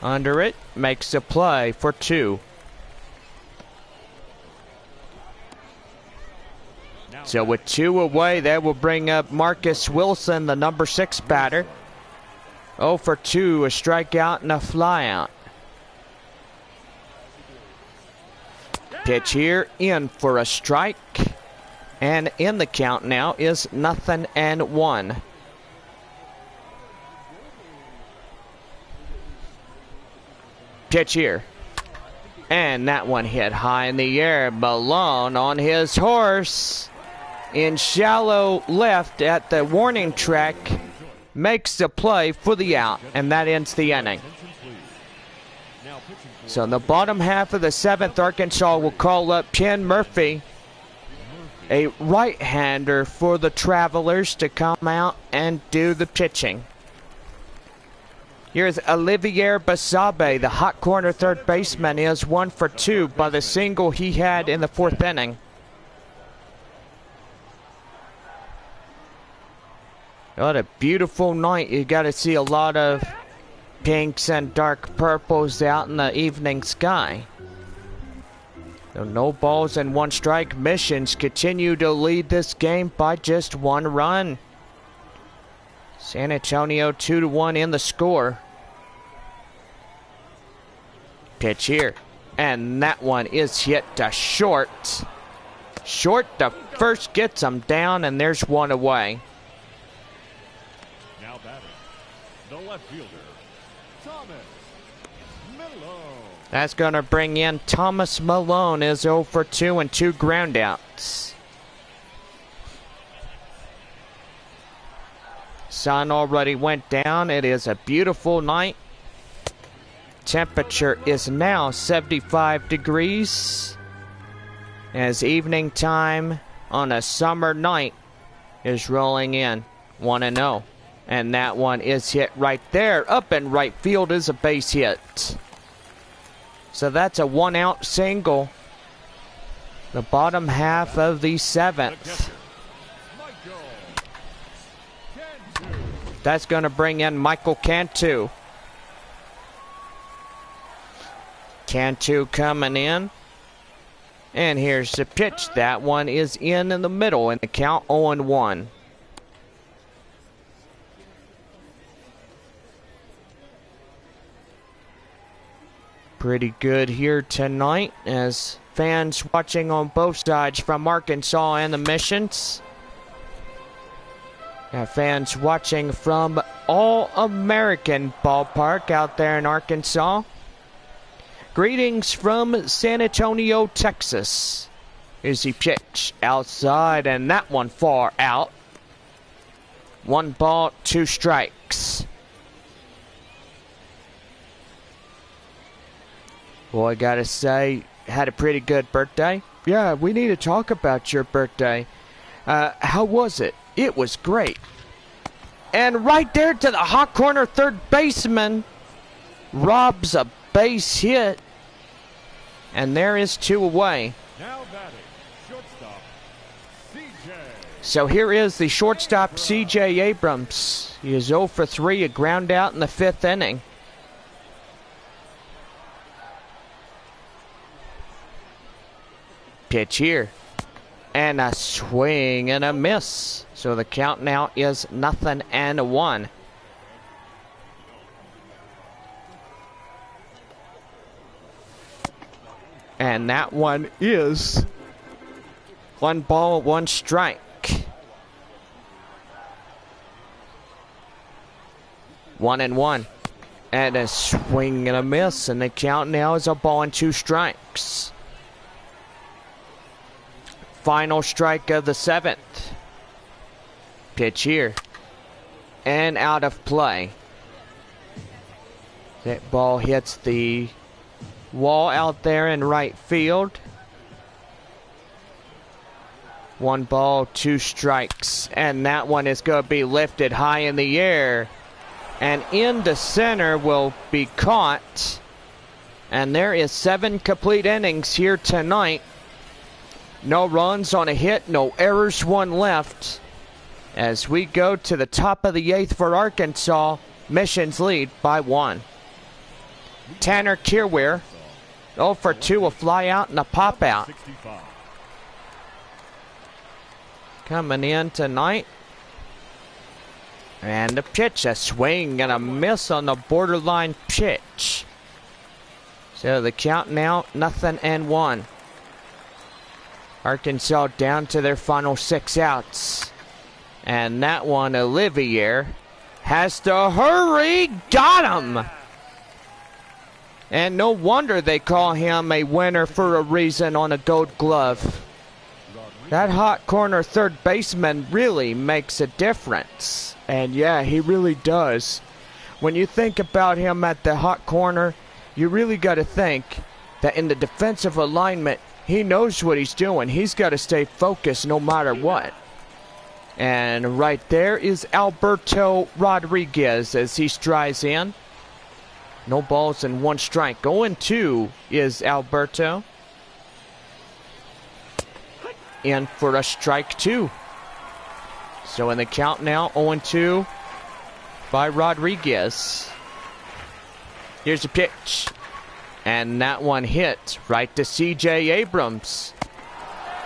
Under it, makes a play for 2. So with 2 away, that will bring up Marcus Wilson, the number 6 batter. 0 for 2, a strikeout and a flyout. Pitch here, in for a strike. And in the count now is 0-1. Pitch here. And that one hit high in the air. Malone on his horse in shallow left at the warning track makes the play for the out, and that ends the inning. So in the bottom half of the 7th, Arkansas will call up Ken Murphy, a right-hander for the Travelers, to come out and do the pitching. Here's Olivier Basabe, the hot corner 3rd baseman, is 1 for 2 by the single he had in the 4th inning. What a beautiful night. You got to see a lot of pinks and dark purples out in the evening sky. So no balls and 1 strike. Missions continue to lead this game by just 1 run. San Antonio 2-1 in the score. Pitch here. And that one is hit to short. Short, the first gets him down, and there's one away. Now batting, the left fielder, Thomas Malone. That's going to bring in Thomas Malone, is 0 for 2 and 2 groundouts. Sun already went down. It is a beautiful night. Temperature is now 75 degrees. As evening time on a summer night is rolling in. 1-0. And that one is hit right there. Up in right field is a base hit. So that's a 1-out single. The bottom half of the 7th. That's going to bring in Michael Cantu. Cantu coming in. And here's the pitch. That one is in the middle, and the count 0-1. Pretty good here tonight, as fans watching on both sides from Arkansas and the Missions. Got fans watching from All-American Ballpark out there in Arkansas. Greetings from San Antonio, Texas. Here's the pitch outside, and that one far out. 1 ball, 2 strikes. Boy, gotta say, had a pretty good birthday. Yeah, we need to talk about your birthday. How was it? It was great. And right there to the hot corner third baseman. Robs a base hit. And there is 2 away. Now batting, shortstop, CJ. So here is the shortstop, CJ Abrams. He is 0 for 3, a ground out in the 5th inning. Pitch here. And a swing and a miss. So the count now is 0-1. And that one is 1 ball, 1 strike. 1-1. And a swing and a miss. And the count now is 1 ball and 2 strikes. Final strike of the 7th. Pitch here. And out of play. That ball hits the wall out there in right field. 1 ball, 2 strikes. And that one is going to be lifted high in the air. And into center will be caught. And there is 7 complete innings here tonight. No runs on a hit, no errors, 1 left. As we go to the top of the 8th for Arkansas, Missions lead by 1. Tanner Kierwehr, 0 for 2, a fly out and a pop out. 65. Coming in tonight. And the pitch, a swing and a miss on the borderline pitch. So the count now 0-1. Arkansas down to their final 6 outs. And that one, Olivier, has to hurry. Got him! And no wonder they call him a winner for a reason on a Gold Glove. That hot corner third baseman really makes a difference. And yeah, he really does. When you think about him at the hot corner, you really got to think that in the defensive alignment, he knows what he's doing. He's got to stay focused no matter what. And right there is Alberto Rodriguez as he strides in. No balls and 1 strike. 0-2 is Alberto. In for a strike 2. So in the count now, 0-2 by Rodriguez. Here's the pitch. And that one hit right to CJ Abrams.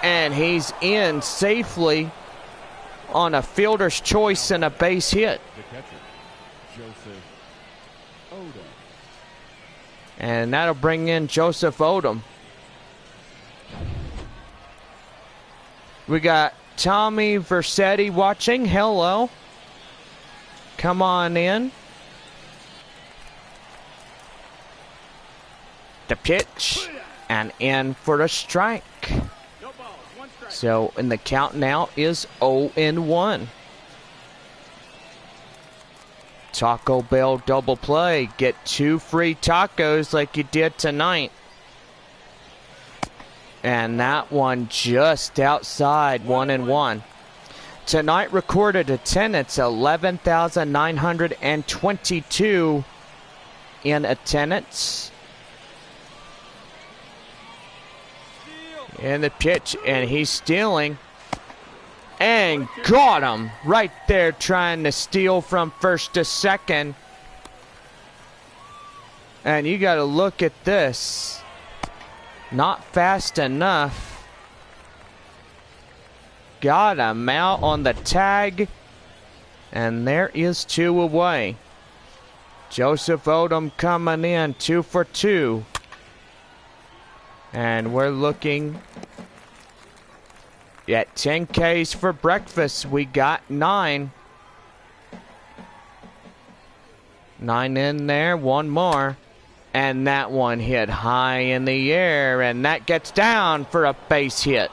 And he's in safely on a fielder's choice and a base hit. catcher, Joseph Odom. And that'll bring in Joseph Odom. We got Tommy Versetti watching. Hello. Come on in. The pitch. And in for a strike. No balls, 1 strike. So, and the count now is 0-1. Taco Bell double play. Get 2 free tacos like you did tonight. And that one just outside 1-1. Tonight recorded attendance 11,922 in attendance. In the pitch, and he's stealing. And got him right there, trying to steal from first to second. And you got to look at this. Not fast enough. Got him out on the tag. And there is 2 away. Joseph Odom coming in 2 for 2. And we're looking at 10 Ks for breakfast. We got 9. 9 in there, 1 more. And that one hit high in the air, and that gets down for a base hit.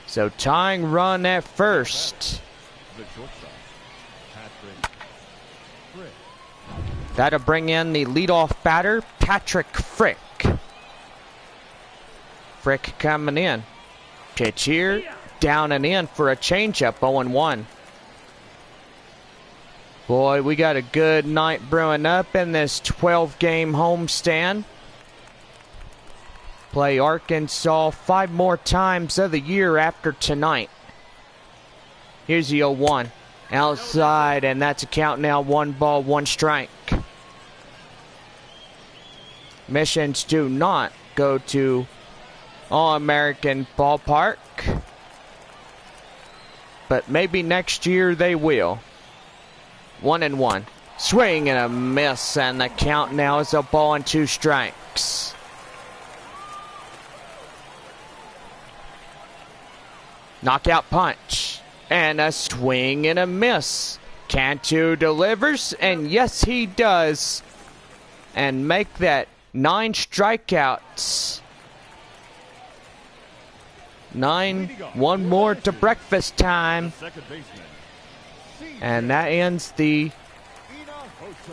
So tying run at first. The shortstop, Patrick Frick. That'll bring in the leadoff batter, Patrick Frick. Frick coming in. Pitch here, down and in for a changeup, 0-1. Boy, we got a good night brewing up in this 12-game homestand. Play Arkansas 5 more times of the year after tonight. Here's the 0-1. Outside, and that's a count now. 1 ball, 1 strike. Missions do not go to All-American Ballpark. But maybe next year they will. 1-1. Swing and a miss, and the count now is a ball and 2 strikes. Knockout punch. And a swing and a miss. Cantu delivers, and yes, he does. And make that 9 strikeouts. 9, 1 more to breakfast time. Second baseman, And that ends the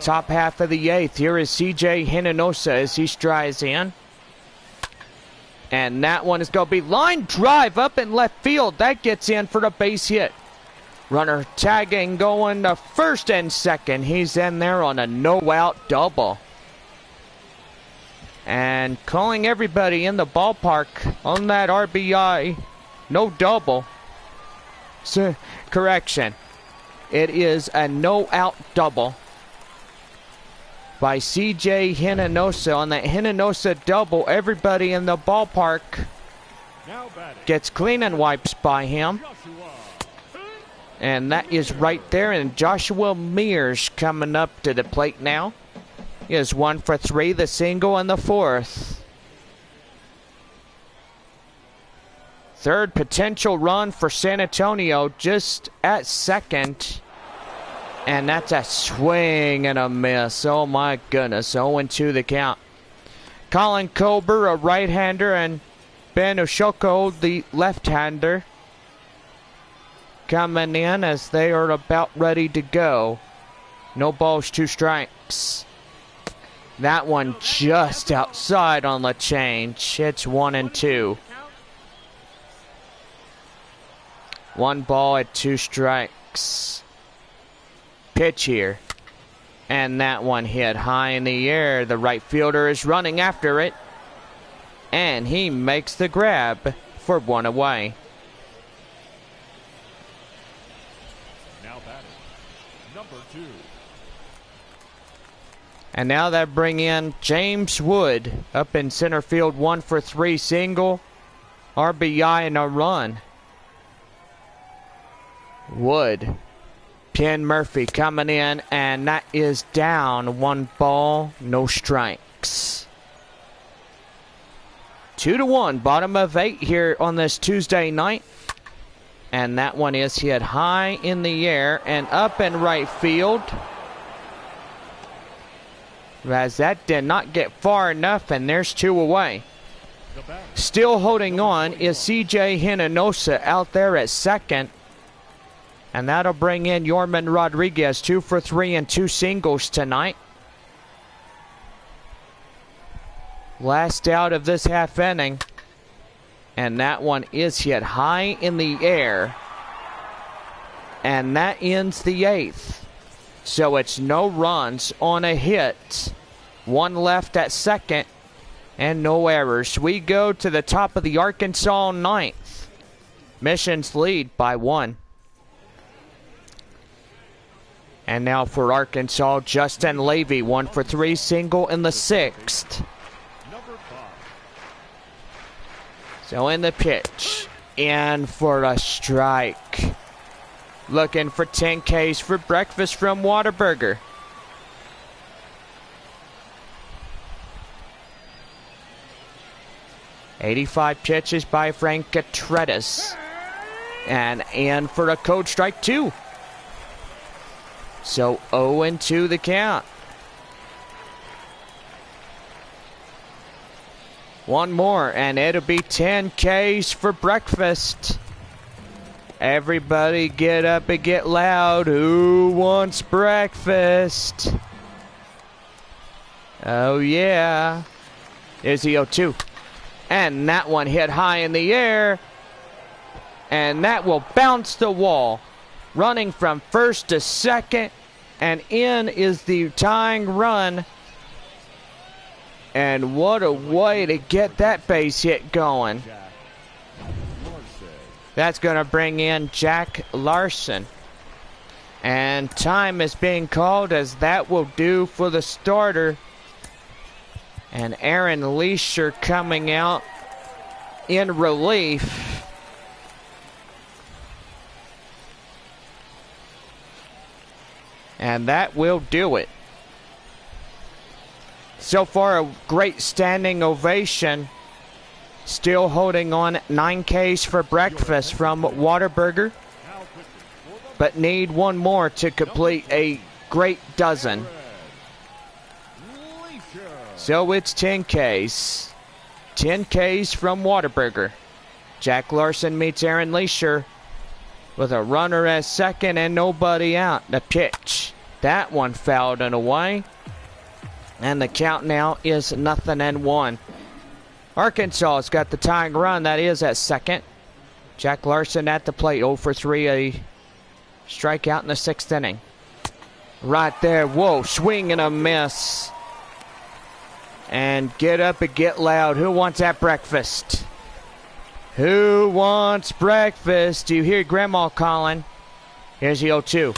top half of the 8th. Here is CJ Hinnenosa as he strides in. And that one is going to be line drive up in left field. That gets in for the base hit. Runner tagging, going to first and second. He's in there on a no-out double. And calling everybody in the ballpark on that RBI. No double. So, correction. It is a no-out double by CJ Hinnenosa. On that Hinnenosa double, everybody in the ballpark now batting, gets clean and wipes by him. Joshua. And that is right there. And Joshua Mears coming up to the plate now. He is 1 for 3, the single and the 4th. Third potential run for San Antonio, just at second. And that's a swing and a miss. Oh my goodness. 0-2 the count. Colin Colbert, a right-hander, and Ben Oshoko, the left-hander, coming in as they are about ready to go. No balls, 2 strikes. That one just outside on the change. It's 1-2. 1 ball at 2 strikes. Pitch here. And that one hit high in the air. The right fielder is running after it. And he makes the grab for 1 away. Now batting, number 2. And now they bring in James Wood up in center field. 1 for 3 single. RBI and a run. Wood. Penn Murphy coming in, and that is down. 1 ball, no strikes. 2-1, bottom of 8 here on this Tuesday night. And that one is hit high in the air and up in right field. As that did not get far enough, and there's 2 away. Still holding on is CJ Hinnenosa out there at second. And that'll bring in Yorman Rodriguez, 2 for 3 and 2 singles tonight. Last out of this half inning. And that one is hit high in the air. And that ends the 8th. So it's no runs on a hit. 1 left at second. And no errors. We go to the top of the Arkansas 9th. Missions lead by 1. And now for Arkansas, Justin Levy, 1 for 3 single in the 6th. So in the pitch, in for a strike. Looking for 10 Ks for breakfast from Whataburger. .85 pitches by Frank Contreras. And in for a code strike 2. So 0-2 the count. 1 more, and it'll be 10 Ks for breakfast. Everybody get up and get loud. Who wants breakfast? Oh, yeah. There's the 0-2. And that one hit high in the air. And that will bounce the wall. Running from first to second. And in is the tying run. And what a way to get that base hit going. That's going to bring in Jack Larson. And time is being called, as that will do for the starter. And Aaron Leisure coming out in relief. And that will do it. So far, a great standing ovation. Still holding on 9 Ks for breakfast from Whataburger. But need 1 more to complete a great dozen. So it's 10 Ks. 10 Ks from Whataburger. Jack Larson meets Aaron Leisure with a runner at second and nobody out. The pitch. That one fouled and away. And the count now is 0-1. Arkansas has got the tying run. That is at second. Jack Larson at the plate. 0 for 3. A strikeout in the 6th inning. Right there. Whoa. Swing and a miss. And get up and get loud. Who wants that breakfast? Who wants breakfast? Do you hear Grandma calling? Here's the 0-2.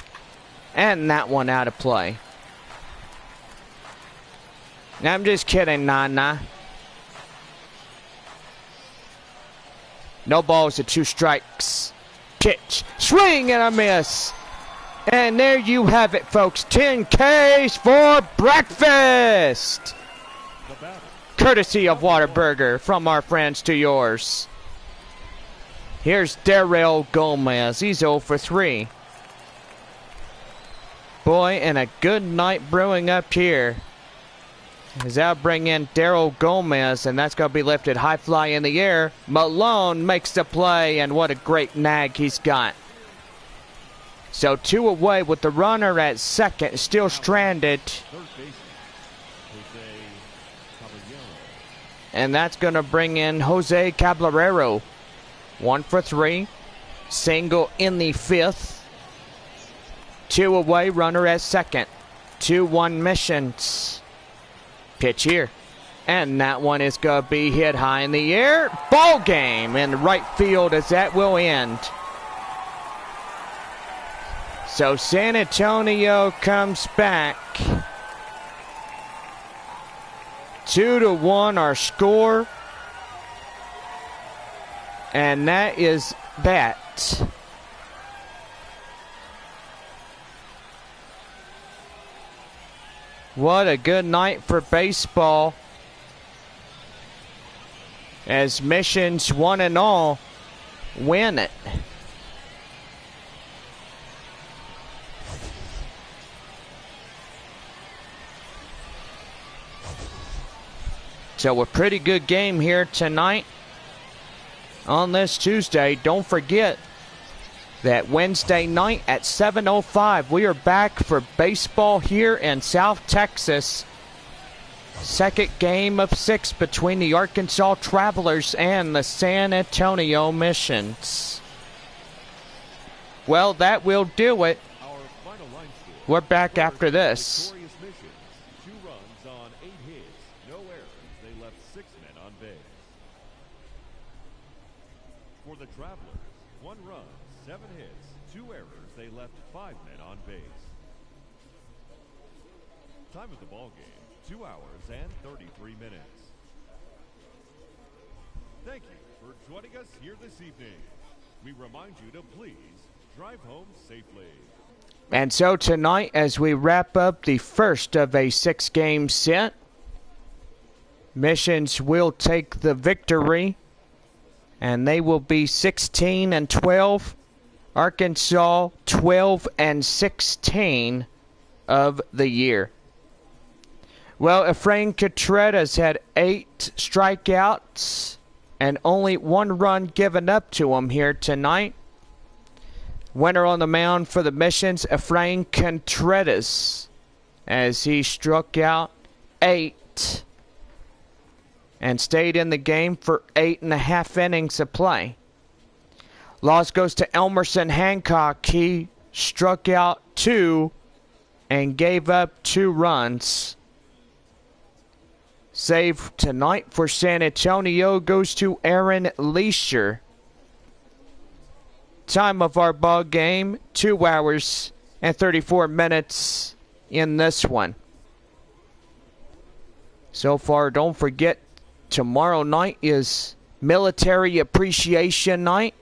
And that one out of play. I'm just kidding, Nana. No balls and 2 strikes. Pitch. Swing and a miss. And there you have it, folks. 10 Ks for breakfast. Courtesy of Whataburger, from our friends to yours. Here's Darrell Gomez. He's 0 for 3. Boy, and a good night brewing up here. As that'll bring in Darrell Gomez, and that's going to be lifted high fly in the air. Malone makes the play, and what a great nag he's got. So 2 away with the runner at second, still stranded. And that's going to bring in Jose Caballero. 1 for 3. Single in the 5th. 2 away, runner at second. 2-1 missions. Pitch here. And that one is going to be hit high in the air. Ball game in right field, as that will end. So San Antonio comes back. 2-1 our score. And that is that. What a good night for baseball, as Missions one and all win it. So a pretty good game here tonight on this Tuesday. Don't forget that Wednesday night at 7:05 we are back for baseball here in South Texas. Second game of 6 between the Arkansas Travelers and the San Antonio Missions. Well, that will do it. Our final line score. We're back after this. Victorious Missions. 2 runs on 8 hits. No errors. They left 6 men on base. For the Travelers, 1 run, 7 hits, 2 errors. They left 5 men on base. Time of the ball game, 2 hours and 33 minutes. Thank you for joining us here this evening. We remind you to please drive home safely. And so tonight, as we wrap up the first of a 6-game set, Missions will take the victory, and they will be 16-12. Arkansas 12-16 of the year. Well, Efrain Contreras had 8 strikeouts and only 1 run given up to him here tonight. Winner on the mound for the Missions, Efrain Contreras, as he struck out 8 and stayed in the game for 8.5 innings of play. Loss goes to Elmerson Hancock. He struck out 2 and gave up 2 runs. Save tonight for San Antonio goes to Aaron Leisure. Time of our ball game, 2 hours and 34 minutes in this one. So far, don't forget, tomorrow night is Military Appreciation Night.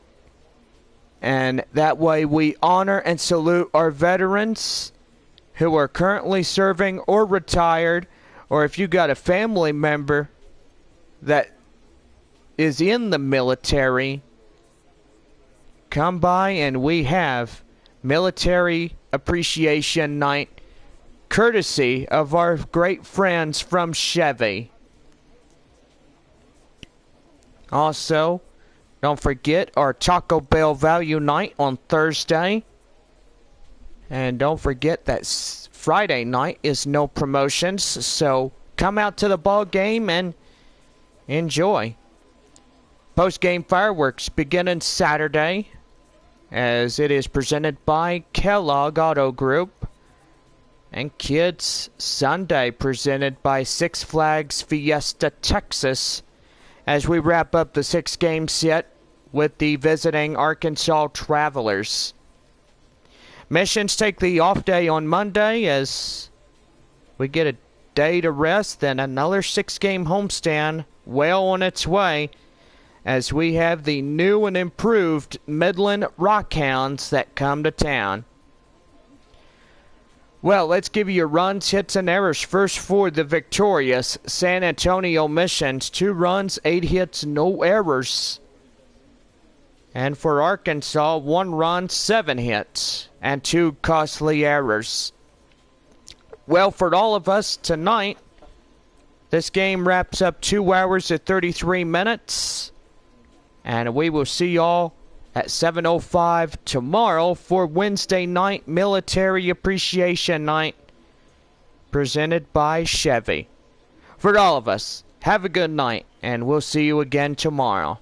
And that way we honor and salute our veterans who are currently serving or retired, or if you got a family member that is in the military, come by and we have Military Appreciation Night, courtesy of our great friends from Chevy. Also, don't forget our Taco Bell Value Night on Thursday. And don't forget that Friday night is no promotions, so come out to the ball game and enjoy. Post-game fireworks beginning Saturday, as it is presented by Kellogg Auto Group. And Kids Sunday presented by Six Flags Fiesta Texas, as we wrap up the 6-game set with the visiting Arkansas Travelers. Missions take the off day on Monday as we get a day to rest, then another 6-game homestand well on its way, as we have the new and improved Midland Rockhounds that come to town. Well, let's give you your runs, hits, and errors. First for the victorious San Antonio Missions, 2 runs, 8 hits, no errors. And for Arkansas, 1 run, 7 hits, and 2 costly errors. Well, for all of us tonight, this game wraps up 2 hours and 33 minutes. And we will see y'all at 7:05 tomorrow for Wednesday night Military Appreciation Night, presented by Chevy. For all of us, have a good night, and we'll see you again tomorrow.